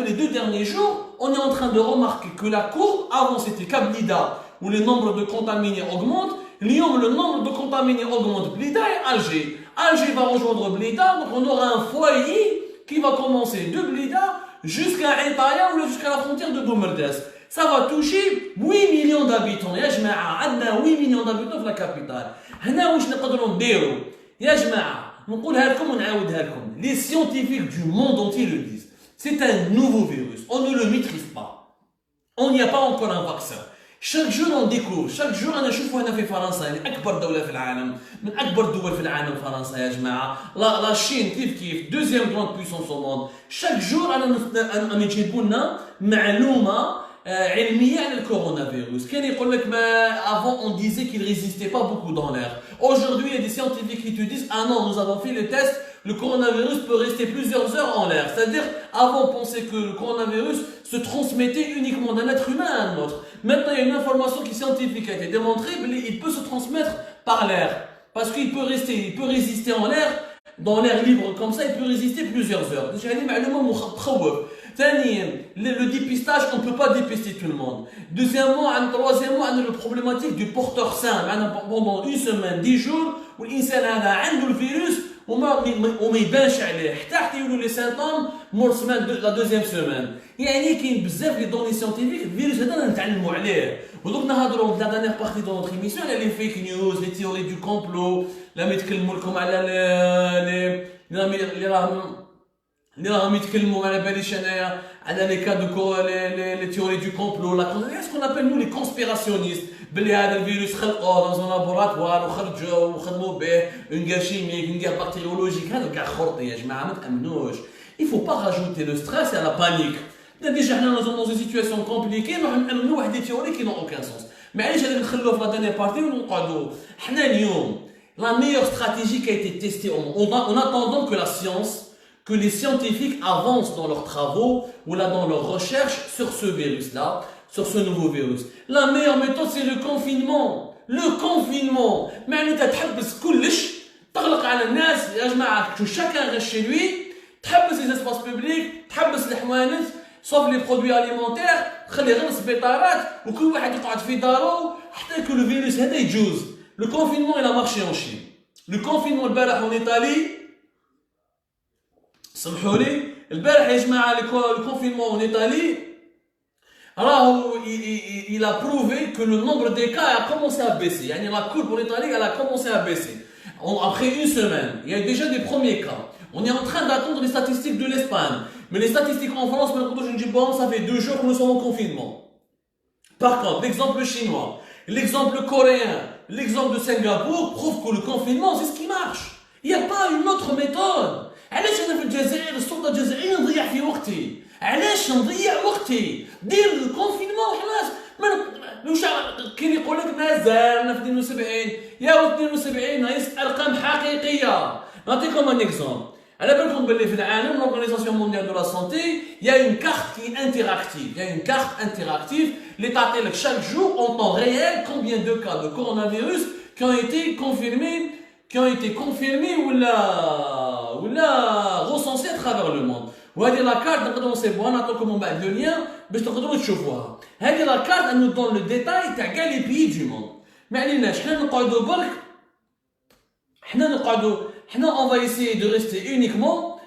Les 2 derniers jours, on est en train de remarquer que la courbe, avant c'était Kablida, où le nombre de contaminés augmente. Lyon, le nombre de contaminés augmente. Blida et Alger. Alger va rejoindre Blida, donc on aura un foyer qui va commencer de Blida jusqu'à Intaya ou jusqu'à la frontière de Boumerdès. Ça va toucher 8 millions d'habitants. يا جماعة عندنا 8 millions d'habitants في la capitale. هنا واش نقدروا نديروا؟ يا جماعة نقولها لكم ونعاودها لكم. Les scientifiques du monde entier le disent. C'est un nouveau virus. On ne le maîtrise pas. On n'y a pas encore un vaccin. Chaque jour on découvre. Chaque jour أنا نشوفوا هنا في فرنسا يعني أكبر دولة في العالم من أكبر الدول في العالم فرنسا يا جماعة. La Chine كيف deuxième grande puissance au monde. Chaque jour أنا يجيبوا لنا معلومة علمية عن الكوروnavirus. كان يقول لك avant on disait qu'il résistait pas beaucoup dans l'air. Aujourd'hui il y a des scientifiques qui te disent ah non nous avons fait le test. Le coronavirus peut rester plusieurs heures en l'air. C'est-à-dire, avant, on pensait que le coronavirus se transmettait uniquement d'un être humain à un autre. Maintenant, il y a une information qui scientifique a été démontrée, il peut se transmettre par l'air. Parce qu'il peut résister en l'air, dans l'air libre comme ça, il peut résister plusieurs heures. Le dépistage, on ne peut pas dépister tout le monde. Troisièmement, on a la problématique du porteur sain. Pendant 1 semaine, 10 jours, où l'insan a le virus, وما يبانش عليه حتى يولوا لي سيمبتوم مور سمان لا دوزيام سيمان. يعني كاين بزاف لي دوني سيانتيفيك الفيروس هذا نتعلموا عليه ودوك نهضروا في لا دانيير بارتي دون نوتر ايميسيون على لي فيك نيوز لي تيوري دو كومبلو لا يتكلموا لكم على اللي راهم يتكلموا على باليش انايا على لي كا دو لي تيوري دو كومبلو لا سكون ابل نو لي كونسبيراسيونيست بلي هذا الفيروس خلقوه دون لابوراتوار وخرجوا وخدموا به اون غير شيميك اون غير بكتيريولوجيك هذا كاع خرط يا جماعه ما تامنوش. Il faut pas rajouter le stress et la panique. Déjà حنا dans une situation compliquée نروح نامنوا واحد دي تيوري qui n'ont aucun sens. معليش هذاك نخلوه في لا دانيير بارتي ونقعدوا حنا اليوم la meilleure stratégie qui a été testée en attendant que la science que les scientifiques avancent dans leurs travaux ou là dans leurs recherches sur ce virus-là, sur ce nouveau virus. La meilleure méthode, c'est le confinement. Le confinement. معناتها تحبس كلش تغلق على الناس يا جماعه que chacun reste chez lui تحبس les espaces publics تحبس الحوانت sauf les produits alimentaires تخلي غير السبيطارات وكل واحد يقعد في دارو حتى que le virus هذا يجوز. Le confinement il a marché en Chine. Le confinement البارح en Italie سمحوا لي البارح يا جماعه le confinement en Italie alors il a prouvé que le nombre des cas a commencé à baisser. يعني la courbe en Italie elle a commencé à baisser. Après une semaine, il y a déjà des premiers cas. On est en train d'attendre les statistiques de l'Espagne. Mais les statistiques en France, ça fait 2 jours que nous sommes en confinement. Par contre, l'exemple chinois, l'exemple coréen, l'exemple de Singapour prouvent que le confinement, c'est ce qui marche. Il n'y a pas une autre méthode. علاش انا في الجزائر السلطه الجزائريه نضيع في وقتي؟ علاش نضيع وقتي؟ دير الكونفينمون خلاص. كاين يقول لك مازالنا في 72 يا 72 هاي ارقام حقيقيه. نعطيكم ان اكزومبل. على بالكم باللي في العالم l'Organisation mondiale de la santé il y a une carte qui est interactive. Il y a une carte interactive اللي تعطي لك chaque jour en temps réel combien de cas de coronavirus qui ont été confirmés ou recensés à travers le monde. وهذه لا كارت نقدروا نصيبوها نعطيكم من بعد لو ليان باش تقدروا تشوفوها. هذه لا كارت ان نو دون لو ديتاي تاع كاع لي بيي دو موند. ما عليناش حنا نقعدوا برك حنا اون فا ايسيي دو ريستي اونيكمون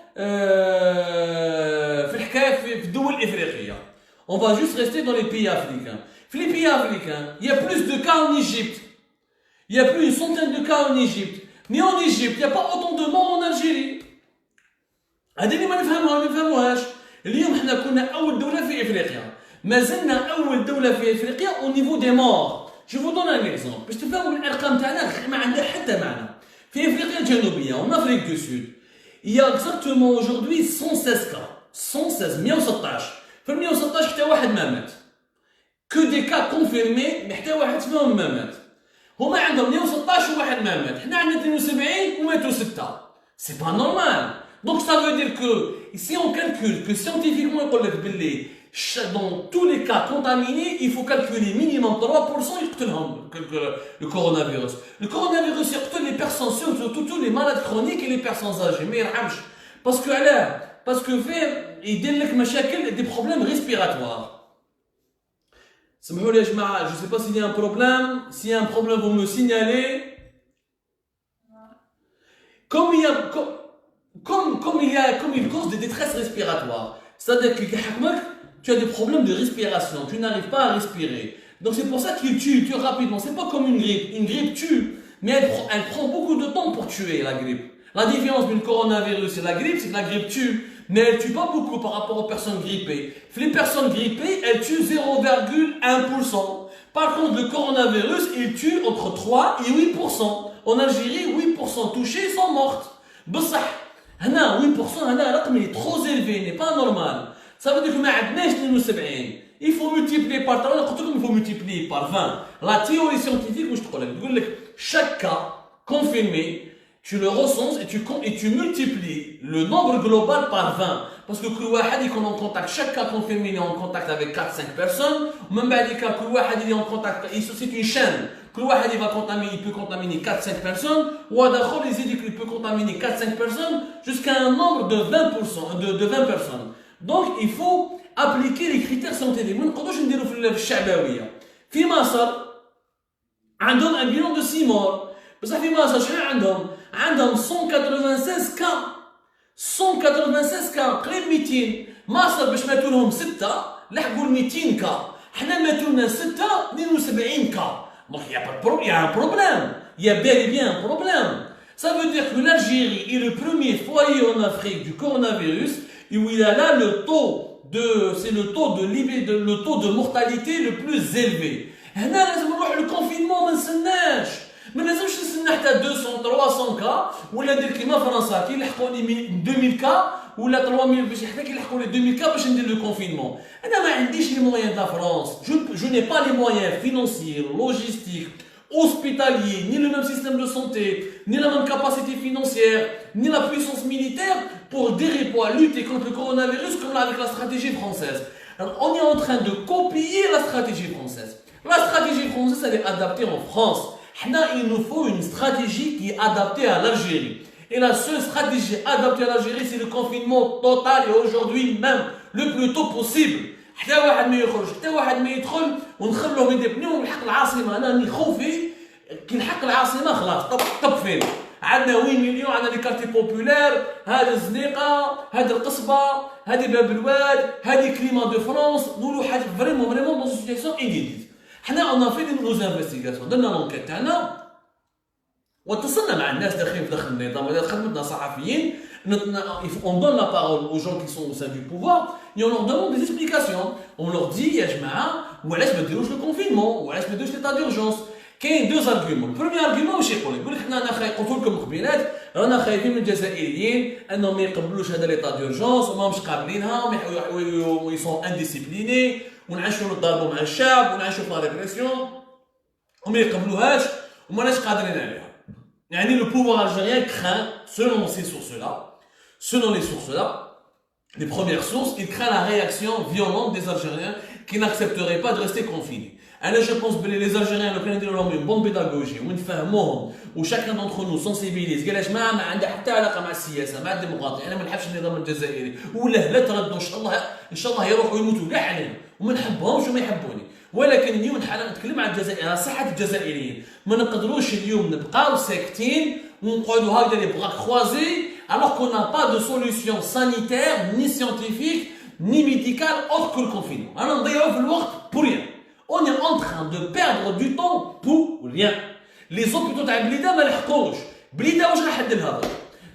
في الحكايه في الدول الافريقيه. اون فا جوست ريستي دون لي بيي افريكان. في لي بيي افريكان il y a plus de cas en Égypte. Il y a plus d'une centaine de cas en Égypte. Mais en Égypte, il n'y a pas autant de morts en Algérie. هذا اللي ما نفهموهاش. اليوم احنا كنا اول دوله في افريقيا ما زلنا اول دوله في افريقيا au niveau des morts. Je vous donne un exemple باش تفهموا الارقام تاعنا ما عندها حتى معنى. في افريقيا الجنوبيه en Afrique du Sud il y a exactement aujourd'hui 116 cas 116 في 116 حتى واحد ما مات. que des cas confirmés mais حتى واحد فيهم ما مات. هما عندهم 116 وواحد ما مات. حنا عندنا 72 وماتوا 6. C'est pas normal. Donc ça veut dire que si on calcule que scientifiquement dans tous les cas contaminés, il faut calculer minimum 3% يقتلهم le coronavirus. Le coronavirus يقتل les personnes surtout les malades chroniques et les personnes âgées. ما يرحمش parce que fait يدير لك مشاكل des problèmes respiratoires. سمحوا لي يا جماعه je sais pas s'il y a un problème. S'il y a un problème vous me signalez. Comme il cause des détresses respiratoires. C'est-à-dire que tu as des problèmes de respiration, tu n'arrives pas à respirer. Donc c'est pour ça qu'il tue rapidement. C'est pas comme une grippe. Une grippe tue, mais elle prend beaucoup de temps pour tuer la grippe. La différence d'une coronavirus et la grippe, c'est que la grippe tue, mais elle tue pas beaucoup par rapport aux personnes grippées. Les personnes grippées, elles tuent 0,1%. Par contre, le coronavirus, il tue entre 3 et 8%. En Algérie, 8% touchés sont mortes. بصح هنا 8% هنا رقم trop élevé n'est pas normal. Ça veut dire que ما عندناش 72. Il faut multiplier par 3. قلت لكم il faut multiplier par 20. La théorie scientifique واش تقول لك chaque cas confirmé tu le recenses et tu multiplies le nombre global par 20 parce que كل واحد يكون en contact. Chaque cas confirmé il est en contact avec 4-5 personnes. ومن بعد كل واحد il est en contact. C'est une chaîne. كل واحد il peut contaminer 4-5 personnes ou d'accord il peut contaminer 4-5 personnes jusqu'à un nombre de 20 personnes. Donc il faut appliquer les critères scientifiques. ما نقدروش نديروا في الشعبويه. في مصر عندهم un bilan de 6 morts. بصح في مصر شحال عندهم 196 cas. 196 cas قريب 200. مصر باش ماتوا لهم 6 لحقوا 200 cas. حنا ماتوا لنا 6 72 cas. Donc il y a un problème. Il y a bel et bien un problème. Ça veut dire que l'Algérie est le premier foyer en Afrique du coronavirus et où il a là le taux de mortalité le plus élevé. هنا لازم نروح للconfinement ما نستناش. ما لازمش نستنى حتى 200 300 كا ولا ندير كيما فرنسا كيلحقوني 2000 كا ولا 3000 باش حتى كيلحقوني 2000 كا باش ندير لو كونفينمون. انا ما عنديش لي مويان تاع فرنسا. Je n'ai pas les moyens financiers, logistiques, hospitaliers, ni le même système de santé, ni la même capacité financière, ni la puissance militaire pour lutter contre le coronavirus comme avec la stratégie française. Alors on est en train de copier la stratégie française. La stratégie française elle est adaptée en France. Il nous faut une stratégie qui est adaptée à l'Algérie. Et la seule stratégie adaptée à l'Algérie, c'est le confinement total et aujourd'hui même, le plus tôt possible. حتى واحد ما يخرج حتى واحد ما يدخل ونخلوهم يدبنيو ونحق العاصمه. انا راني خوفي كي نحق العاصمه خلاص طب فين عندنا 8 مليون عندنا لي كارتي بوبولير هذا الزنيقه هذه القصبه هذه باب الواد هذه كليما دو فرانس نقولوا حاجه فريمون دون سيتياسيون انيديت. حنا اون في نوز انفستيغاسيون درنا لونكيت تاعنا واتصلنا مع الناس داخلين في داخل النظام ولا خدمتنا صحفيين. On donne la parole aux gens qui sont au sein du pouvoir et on leur demande des explications. On leur dit يا جماعه وعلاش ما ديروش le confinement وعلاش ما ديروش l'état d'urgence. كاين دوز ارغيومون. البروميي ارغيومون واش يقول لك حنا قلت لكم قبيلات رانا خايفين من الجزائريين انهم ما يقبلوش هذا ليطا دورجونس وماهمش قابلينها ويسون انديسيبليني ونعيشوا نضربوا مع الشعب ونعيشوا في لا ريبريسيون وما يقبلوهاش وماناش قادرين عليها. يعني le pouvoir algérien craint, selon ces sources-là, les premières sources, il craint la réaction violente des Algériens qui n'accepteraient pas de rester confinés. Alors je pense que les Algériens, le Canada, ont une bonne pédagogie, où chacun d'entre nous sensibilise. قال ما عنده حتى علاقة مع السياسة، مع الديمقراطية، أنا ما نحبش النظام الجزائري، ولا لا تردوا إن شاء الله يروحوا يموتوا كاع علينا، وما نحبهمش وما يحبوني. ولكن اليوم نتكلم عن الجزائر، على صحة الجزائريين، ما نقدروش اليوم نبقاو ساكتين ونقعدوا هكذا لي بغا كروازي alors qu'on n'a pas de solution sanitaire, ni scientifique, ni médicale autre que le confinement. Alors on ضيعوا في الوقت pour rien. On est en train de perdre du temps pour rien. Les hôpitaux تاع بليده ما لحقوش. بليده واش راح يدير هذا؟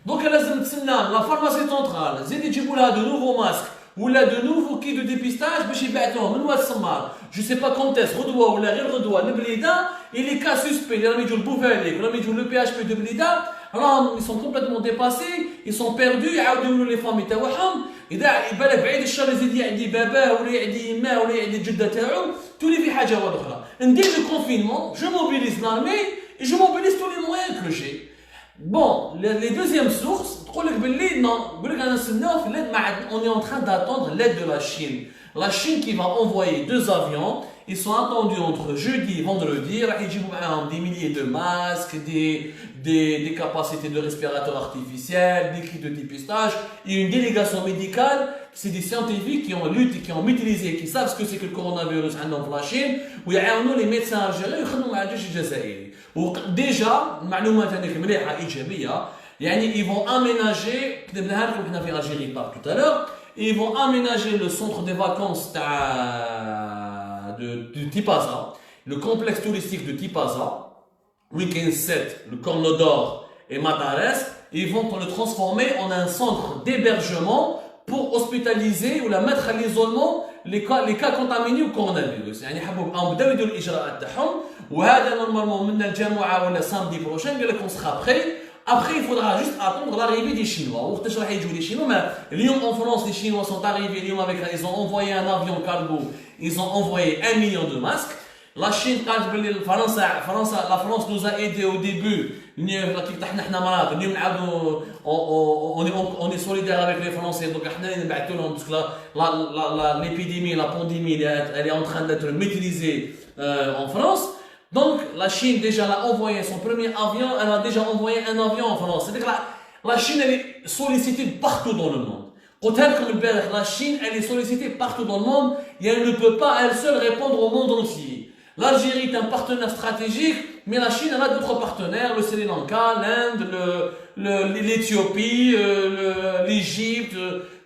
دوك لازم تسنى لا فارماسي سنترال زيد يجيبوا لها دو نوفو ماسك ولا دو نوفو كي دو ديبيستاج باش يبعثوهم من واد السمار. جو سي با كونتيس غدوه ولا غير غدوه لبليده اللي كا سوسبي اللي راهم يجوا لبوفاليك ولا يجوا لو بي اش بي دو بليده راهم ils sont complètement dépassés, ils sont perdus. يعاودوا يقولوا لي فامي تاعهم اذا يبان بعيد الشر يزيد يعدي باباه ولا يعدي يماه ولا يعدي الجده تاعو تولي في حاجه واحده اخرى. ندير لو كونفينمون جو موبيليز لارمي et je mobilise tous les moyens que j'ai. Bon, les deuxièmes sources, on est en train d'attendre l'aide de la Chine. La Chine qui va envoyer 2 avions, ils sont attendus entre jeudi et vendredi, des milliers de masques, des capacités de respirateurs artificiels, des kits de dépistage, et une délégation médicale, c'est des scientifiques qui ont lutté, qui ont maîtrisé, qui savent ce que c'est que le coronavirus dans la Chine, où il y a les médecins algériens qui ont fait le Jazairi. Déjà, المعلومات هذيك مليحه ايجابيه يعني ils vont aménager كتبناها لكم حنا في Algérie tout à l'heure, ils vont aménager le centre de vacances de Tipaza, le complexe touristique de Tipaza, Weekend 7, le Corno d'Or et Matares. Ils vont le transformer en un centre d'hébergement pour hospitaliser ou la mettre à l'isolement les cas contaminés au coronavirus. يعني حبوا بداو يديروا الاجراءات تاعهم وهذا نورمالمون من الجمعه ولا samedi prochain قال لك on sera prêt. Après il faudra juste attendre l'arrivée des Chinois. وقتاش راح يجوا les Chinois mais اليوم en France les Chinois sont arrivés اليوم avec ils ont envoyé un avion cargo, ils ont envoyé 1 million de masques. La Chine قالت باللي la France nous a aidé au début. On est solidaire avec les Français, donc l'épidémie, la pandémie, elle est en train d'être maîtrisée en France. Donc la Chine déjà a envoyé son premier avion, elle a déjà envoyé un avion en France. C'est-à-dire que la Chine elle est sollicitée partout dans le monde. La Chine elle est sollicitée partout dans le monde et elle ne peut pas elle seule répondre au monde entier. L'Algérie est un partenaire stratégique, mais la Chine elle a d'autres partenaires, le Sri Lanka, l'Inde, l'Éthiopie, l'Égypte.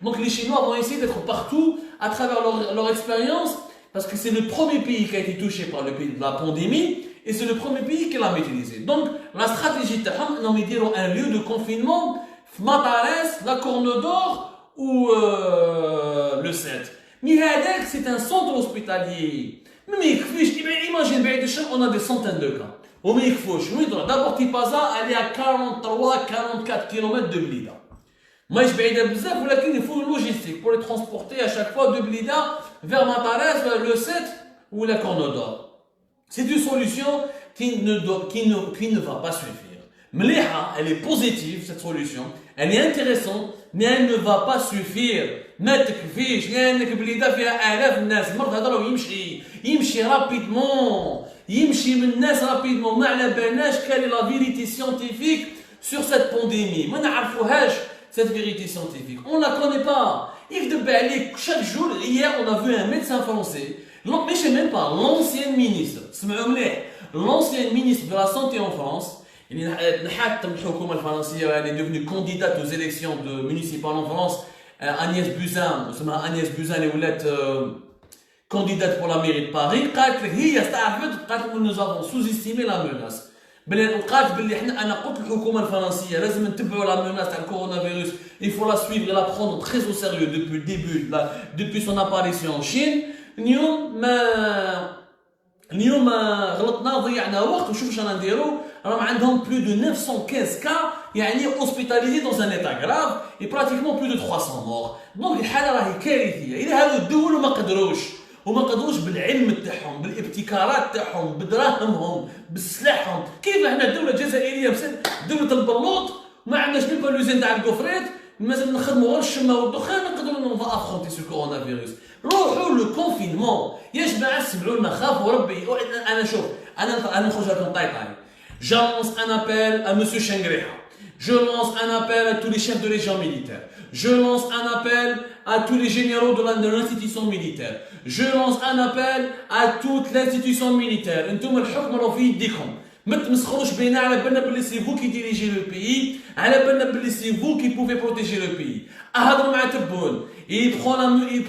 Donc les Chinois vont essayer d'être partout à travers leur expérience, parce que c'est le premier pays qui a été touché par la pandémie, et c'est le premier pays qui l'a maîtrisé. Donc la stratégie de un lieu de confinement, Matares, la Corne d'Or ou le 7. Mais c'est un centre hospitalier. Mais imagine, on a des centaines de cas. D'abord, Tipaza, elle est à 43-44 km de Blida. Il faut une logistique pour les transporter à chaque fois de Blida vers Matares, vers le 7 ou la Corne d'Or. C'est une solution qui ne va pas suffire. Mleha, elle est positive, cette solution. Elle est intéressante, mais elle ne va pas suffire. ما تكفيش لانك بليده فيها الاف الناس مرض هضروا يمشي rapidement يمشي من الناس رابيدمون ما على بالناش كالي لا فيريتي سيانتيفيك sur cette pandémie ما نعرفوهاش cette vérité scientifique on la connaît pas يكذب عليك chaque jour hier on a vu un médecin français mais je sais même pas l'ancien ministre سمعوا مليح l'ancien ministre de la santé en France اللي نحات الحكومه الفرنسيه elle est devenue candidate aux élections municipales en France Agnès Buzyn اسمها Agnès Buzyn اللي ولات candidate pour la mairie de Paris قالت لك هي استعرفت قالت nous avons sous-estimé la menace وقالت باللي احنا انا قلت الحكومه الفرنسيه لازم نتبعوا لا menace تاع الكورونا فيروس il faut la suivre et la prendre très au sérieux depuis le début depuis son apparition en Chine اليوم غلطنا ضيعنا وقت وشوف اش رانا نديرو راهم عندهم plus de 915 cas يعني hospitalisés dans un état grave et pratiquement plus de 300 morts donc الحاله راهي كارثيه الى هذو الدول وما قدروش بالعلم تاعهم بالابتكارات تاعهم بدراهمهم بسلاحهم كيف احنا الدوله الجزائريه دوله البلوط ما عندناش ميم با لوزين تاع الكفريت مازال نخدموا غير الشمه والدخان نقدروا نوفا افرونتي سو كورونا فيروس روحوا لو كونفينمون يا جماعه سمعوا لنا خافوا ربي انا شوف انا نخرج لكم طايطاني جانس ان ابل ا مسيو شنغريحه Je lance un appel à tous les chefs de légion militaire. Je lance un appel à tous les généraux de l'institution militaire. Je lance un appel à toute l'institution militaire. انتم الحكم راه في يديكم. ما تمسخروش بينا على بالنا بلي سي فو كي ديريجي لو بيي، على بالنا بلي سي فو كي بوفي بروتيجي لو بيي. اهضروا مع تبون. Il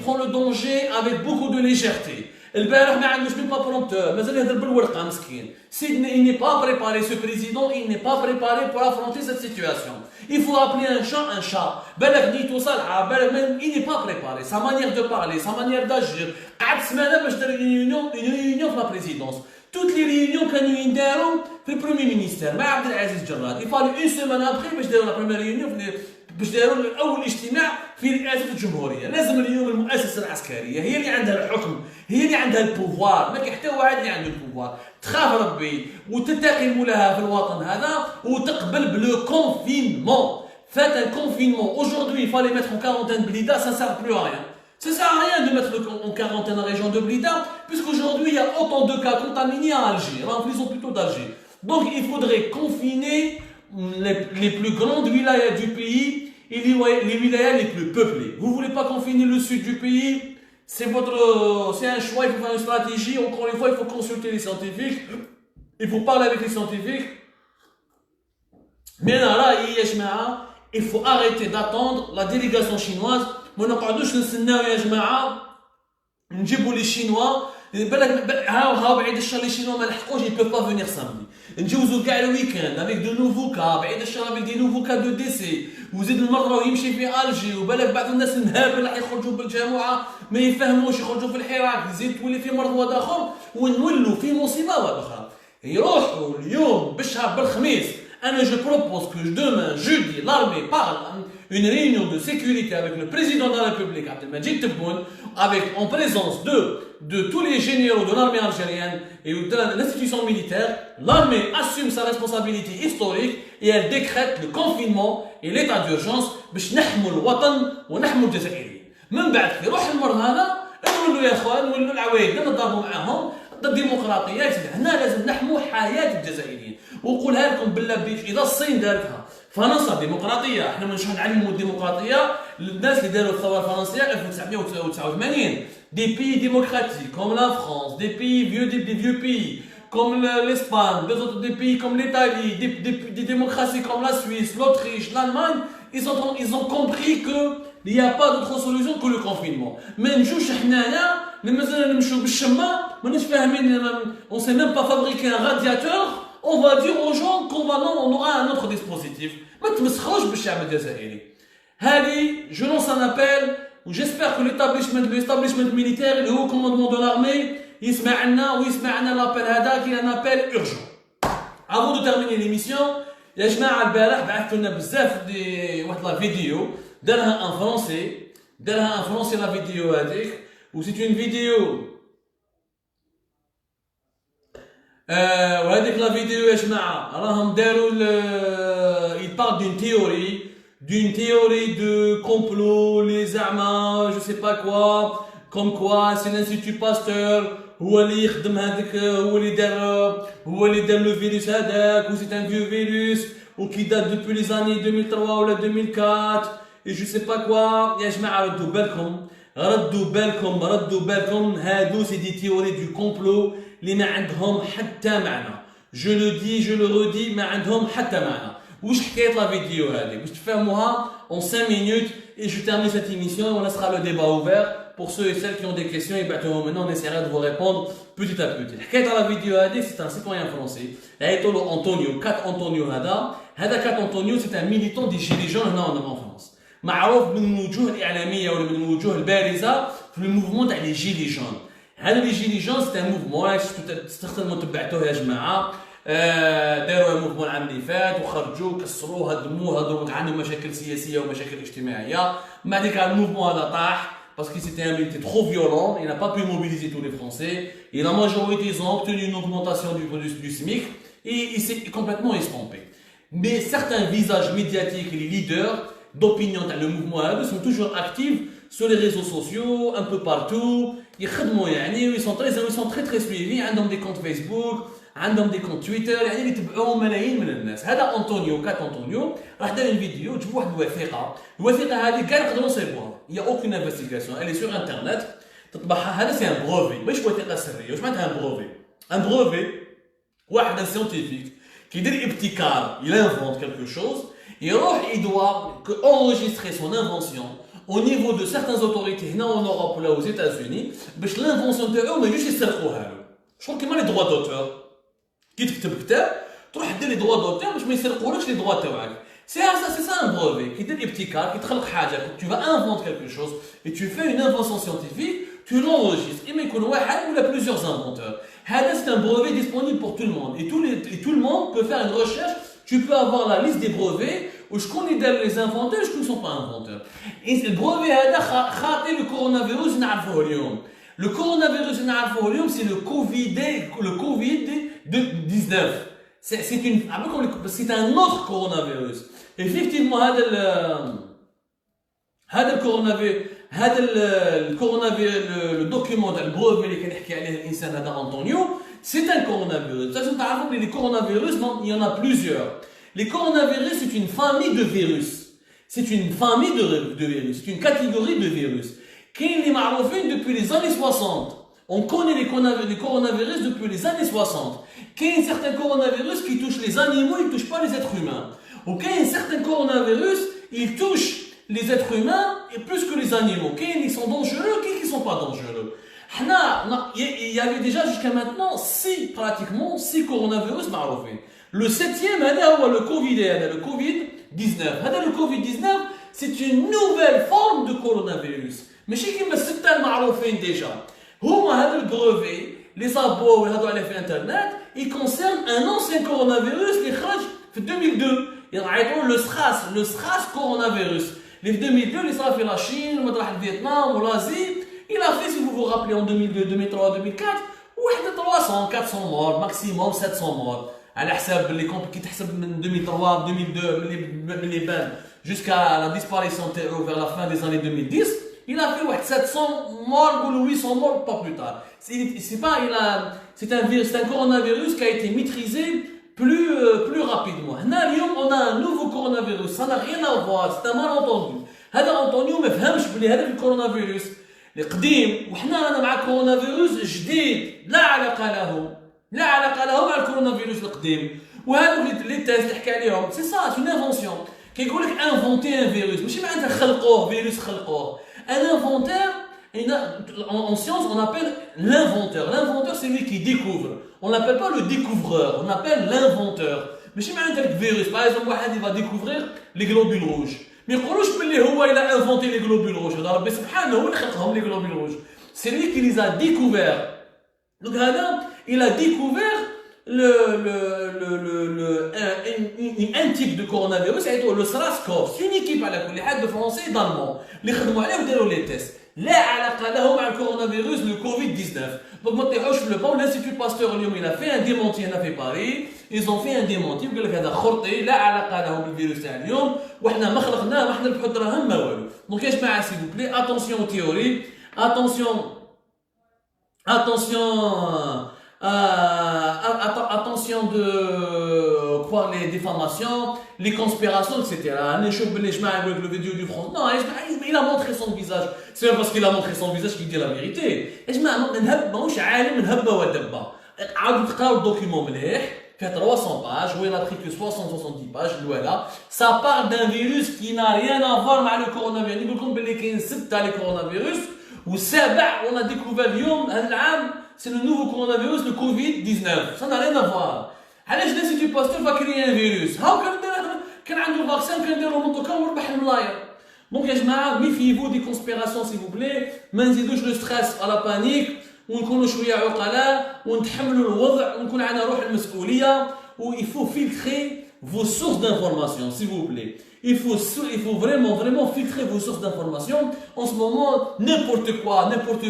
prend le danger avec beaucoup de légèreté. البارح ما عندوش ميم با برومبتور مازال يهضر بالورقه مسكين سيدنا il n'est pas préparé ce président il n'est pas préparé pour affronter cette situation il faut appeler un chat بالك نيتو صالحه بالك il n'est pas préparé sa manière de parler sa manière d'agir قعد سمانه باش دار une réunion في لا بريزيدونس toutes les réunions كانوا ينداروا في البريمير مينيستير مع عبد العزيز جراد il fallait une semaine après باش داروا لا بريمير ريونيون باش داروا اول اجتماع في رئاسه الجمهوريه لازم اليوم المؤسسه العسكريه هي اللي عندها الحكم هي اللي عندها البوفوار ما كاين حتى واحد اللي عنده البوفوار تخاف ربي وتتقي مولاها في الوطن هذا وتقبل بلو كونفينمون فات un confinement aujourd'hui il fallait mettre en quarantaine Blida ça sert plus à rien ça sert à rien de mettre en quarantaine la région de Blida puisqu'aujourd'hui il y a autant de cas contaminés à Alger remplissons plutôt d'Alger donc il faudrait confiner les plus grandes wilayas du pays et les wilayas les plus peuplés. Vous ne voulez pas confiner le sud du pays, c'est un choix, il faut faire une stratégie. Encore une fois, il faut consulter les scientifiques, il faut parler avec les scientifiques. Mais là, il faut arrêter d'attendre la délégation chinoise. ما نقعدوش نستناو يا جماعة نجيبوا les Chinois. هاو بعيد الشر les Chinois ما لحقوش ils peuvent pas venir samedi. نجوزوا كاع الويكاند avec de nouveaux cas بعيد الشر avec des nouveaux cas de décès وزيد المرة ويمشي في ألجي وبالك بعض الناس النهابل راح يخرجوا بالجامعة ما يفهموش يخرجوا في الحراك زيد تولي في مرض واحد آخر ونولوا في مصيبة واحدة أخرى يروحوا اليوم بالشهر بالخميس أنا je propose que demain jeudi l'armée parle une réunion de sécurité avec le président de la République Abdelmadjid Tebboune avec en présence de tous les généraux de l'armée algérienne et de l'institution militaire. L'armée assume sa responsabilité historique et elle décrète le confinement et l'état d'urgence باش نحموا الوطن ونحموا الجزائريين. من بعد كي يروح المرض هذا نولوا يا اخوان نولوا العوايد نضربوا معاهم الديمقراطيه هنا لازم نحموا حياه الجزائريين ونقولها لكم بالله اذا الصين دارتها فرنسا ديمقراطيه احنا مش نعلموا الديمقراطيه للناس اللي داروا الثوره الفرنسيه 1989 des pays démocratiques comme la France des pays des vieux pays comme l'Espagne des pays comme l'Italie des démocraties comme la Suisse l'Autriche l'Allemagne ils ont compris que il n'y a pas d'autre solution que le confinement mais نجوش حنايا مازال نمشيو بالشمه ماناش فاهمين on sait même pas fabriquer un radiateur on va dire aux gens qu'on aura un autre dispositif. ما تمسخروش بالشعب الجزائري. هذه je lance un appel j'espère que l'établissement militaire اللي هو commandement de l'armée يسمعنا ويسمعنا l'appel هذا qui est un appel urgent. Avant de terminer l'émission يا جماعه البارح بعثتوا لنا بزاف واحد لا فيديو دارها ان فرونسي لا فيديو هذيك و سي اون فيديو وهذيك لا فيديو يا جماعه راهم داروا il parle d'une théorie de complot les زعما je sais pas quoi comme quoi c'est l'institut Pasteur هو اللي يخدم هذاك، هو اللي دار لو فيروس هذاك، و سي ان فيو فيروس وكي دات دوبوي لي زاني 2003 ولا 2004 et je sais pas quoi. يا جماعه ردوا بالكم هادو سي دي تيوري دو كومبلو اللي ما عندهم حتى معنى. جو لو دي جو لو رودي، ما عندهم حتى معنى. واش حكايه لا فيديو هذه باش تفهموها en 5 minutes et je termine cette émission et on laissera le débat ouvert pour ceux et celles qui ont des questions. Et maintenant on essaiera de vous répondre petit à petit. حكايه la vidéo هذه c'est un citoyen français عيطوا له أنطونيو. كات أنطونيو هذا كات أنطونيو c'est un militant des gilets jaunes هنا en France، معروف من الوجوه الإعلامية ولا من الوجوه البارزة في الموفمون تاع لي جيلي جون. هذا لي جيلي جون سي ان موفمون تستخدموا تبعتوه يا جماعة. داروا موفمون العام اللي فات وخرجوا كسروه هدموه هضروا عندهم مشاكل سياسية ومشاكل اجتماعية. مع ذلك الموفمون هذا طاح parce que c'était un militaire trop violent, il n'a pas pu mobiliser tous les Français et la majorité ils ont obtenu une augmentation du SMIC et il s'est complètement estompé. Mais certains visages médiatiques et les leaders d'opinion dans le mouvement sont toujours actifs sur les réseaux sociaux, un peu partout. Ils sont très suivis. Ils ont des comptes Facebook, ils ont des comptes Twitter. Ils ont ملايين من الناس. هذا أنطونيو كات أنطونيو راح دار une vidéo تشوف واحد الوثيقة. الوثيقة هذه كاع نقدروا نصيبوها. Il y a aucune investigation. Elle est sur internet. تطبعها. هذا c'est un brevet. مش وثيقة سرية. واش معناتها un brevet? Un brevet. واحد un scientifique qui يدير ابتكار. Il invente quelque chose. Il doit enregistrer son invention au niveau de certaines autorités en Europe ou aux États-Unis باش l'invention تاعو ما يجوش يسرقوها له. شغل كيما لي droits d'auteur. كي تكتب كتاب تروح دير لي droits d'auteur باش ما يسرقولكش لي droits تاعك. C'est ça un brevet. كي دير ابتكار كي تخلق حاجه tu vas inventer quelque chose et tu fais une invention scientifique, tu l'enregistres. إما يكون واحد ولا plusieurs inventeurs. هذا c'est un brevet disponible pour tout le monde et tout le monde peut faire une recherche. Tu peux avoir la liste des brevets où je connais les inventeurs et je ne sont pas inventeurs. Et le brevet c'est le coronavirus Le coronavirus c'est le Covid-19. C'est un autre coronavirus. Effectivement, le document, le brevet qui est Antonio, c'est un coronavirus. Les coronavirus, il y en a plusieurs. Les coronavirus, c'est une famille de virus. C'est une famille de virus. C'est une catégorie de virus. Qui est معروفين depuis les années 60. On connaît les coronavirus depuis les années 60. Qui est un certain coronavirus qui touche les animaux, il ne touche pas les êtres humains. Ou qui est un certain coronavirus, il touche les êtres humains et plus que les animaux. Qui sont dangereux, qui ne sont pas dangereux. Il y avait déjà jusqu'à maintenant 6 coronavirus معروفين. Le 7e, c'est le Covid-19. Le Covid-19, c'est une nouvelle forme de coronavirus. Mais chez qui me c'est معروفين déjà. Le brevet, les abos sur internet, il concerne un ancien coronavirus qui est en 2002. Il y a le SRAS coronavirus. En 2002, il a fait la Chine, le Vietnam, l'Asie. Il a fait, si vous vous rappelez, en 2002, 2003, 2004, 300, 400 morts, maximum 700 morts. À l'حساب اللي كي تحسب من 2003 2002 من البان jusqu'à la disparition vers la fin des années 2010, il a fait 700 morts ou 800 morts pas plus tard. C'est un coronavirus qui a été maîtrisé plus rapidement. On a un nouveau coronavirus, ça n'a rien à voir, c'est un malentendu. هذا أنطونيو ما فهمش بلي هذا الكورونافيروس القديم وحنا رانا مع كورونافيروس جديد لا علاقة له مع الكورونافيروس القديم. وهذو لي تيست اللي حكى عليهم سي سا اون انفونسيون. كيقول لك انفونتي ان فيروس ماشي معناتها خلقوه فيروس خلقوه. ان انفونتور en science on appelle l'inventeur. L'inventeur c'est lui qui découvre. On l'appelle pas le découvreur, on appelle l'inventeur. ماشي معناتها الفيروس. par exemple واحد il va découvrir les globules rouges. ما يقولوش باللي هو il a inventé les globules rouges. هذا ربي سبحانه هو اللي خلقهم les globules rouges. C'est lui qui les a découverts. Donc هذا il a découvert un type de coronavirus, le SARS-CoV. C'est une équipe على كل حال de français et d'allemand اللي خدموا عليه وداروا لي تيست. لا علاقة له مع الكورونافيروس le Covid-19. Donc ما تطيحوش في البون. L'Institut Pasteur اليوم il a fait un démenti هنا في باريس. Ils ont fait un démenti وقال لك هذا خرطي لا علاقة له بالفيروس تاع اليوم وحنا ما خلقناه ما حنا نبحث دراهم ما والو. Donc يا جماعة s'il vous plaît attention aux théories, attention Attention, attention de croire les déformations, les conspirations, etc. Le vidéo du France. Non, il a montré son visage. C'est pas parce qu'il a montré son visage qu'il dit la vérité. ماهوش عالم من هبه ودبه. عاودوا تقراو الدوكيومون مليح. فيه 300 pages, où il a pris que 60-70 pages, voilà. Ça part d'un virus qui n'a rien à voir avec le coronavirus. يقول لكم باللي كاين 6 les coronavirus. والسابع on a découvert اليوم هذا العام c'est le nouveau coronavirus le Covid-19 ça n'a rien à voir علاش الانستيتيو باستور va créer un virus هاو كان عنده فاكسين كان نديرو منطقه وربح الملاير دونك يا جماعه ميفيفو دي كونسبيراسيون سي فو بلي ما نزيدوش لو ستريس على بانيك ونكونوا شويه عقلاء ونتحملوا الوضع ونكون عندنا روح المسؤوليه و il faut filtrer vos sources d'information s'il vous plaît. Il faut vraiment filtrer vos sources d'information. En ce moment, n'importe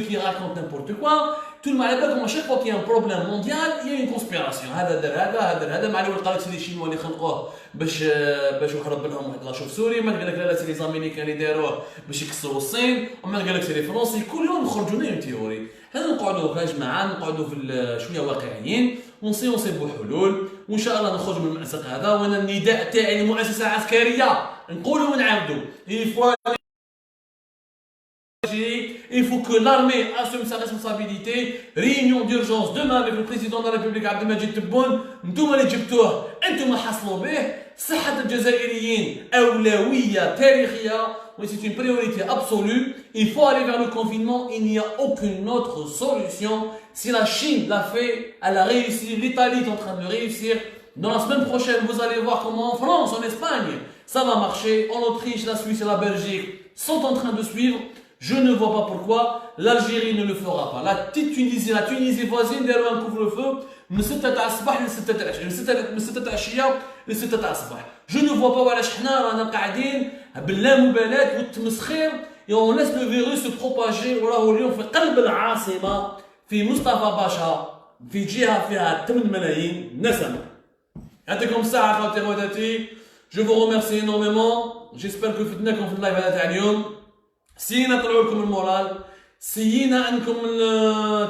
qui raconte n'importe quoi. Tout le monde comme à chaque fois qu'il y a un problème mondial, il y a une conspiration. هذا مع اللي قال لك سي الشينوا اللي خلقوه باش يهرب لهم واحد لاشوف سوري، ما قال لك لا سي لي زاميريكان اللي داروه باش يكسروا الصين، وما قال لك سي لي فرونسي، كل يوم يخرجوا لنا تيوري. هذا نقعدوا يا جماعه نقعدوا في شويه واقعيين ونصيبوا حلول وان شاء الله نخرج من المأزق هذا. وانا النداء تاعي للمؤسسه العسكريه نقولوا ونعاودوا il faut que l'armée assume sa responsabilité. Réunion d'urgence demain avec le président de la République Abdelmadjid Tebboune. نتوما اللي جبتوه انتم حصلوا به. صحة الجزائريين أولوية تاريخية. C'est une priorité absolue. Il faut aller vers le confinement. Il n'y a aucune autre solution. Si la Chine l'a fait, elle a réussi. L'Italie est en train de réussir. Dans la semaine prochaine, vous allez voir comment en France, en Espagne, ça va marcher. En Autriche, la Suisse et la Belgique sont en train de suivre. Je ne vois pas pourquoi l'Algérie ne le fera pas. La petite Tunisie, la Tunisie voisine, derrière un couvre-feu, من 6 الصباح ل 6 العشية ل 6 الصباح. Je ne vois pas وعلاش حنا رانا قاعدين باللامبالاة والتمسخير et on laisse le virus se propager. وراهو اليوم في قلب العاصمة في مصطفى باشا في جهة فيها 8 ملايين نسمة. يعطيكم الصحة خواتي خواتاتي. Je vous remercie énormément. J'espère que فتناكم في اللايف هذا تاع اليوم. سينا طلعوا لكم المورال. سينا انكم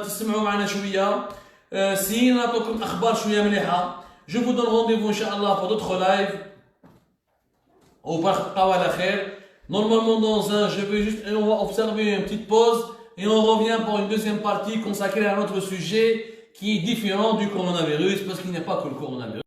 تسمعوا معنا شويه. سينا نعطوكم اخبار شويه مليحه. جو فو دون رونديفو ان شاء الله pour d'autres lives. وبارك على خير. Normalement dans un je vais juste on va observer une petite pause et on revient pour une deuxième partie consacrée à un autre sujet qui est différent du coronavirus parce qu'il n'y a pas que le coronavirus.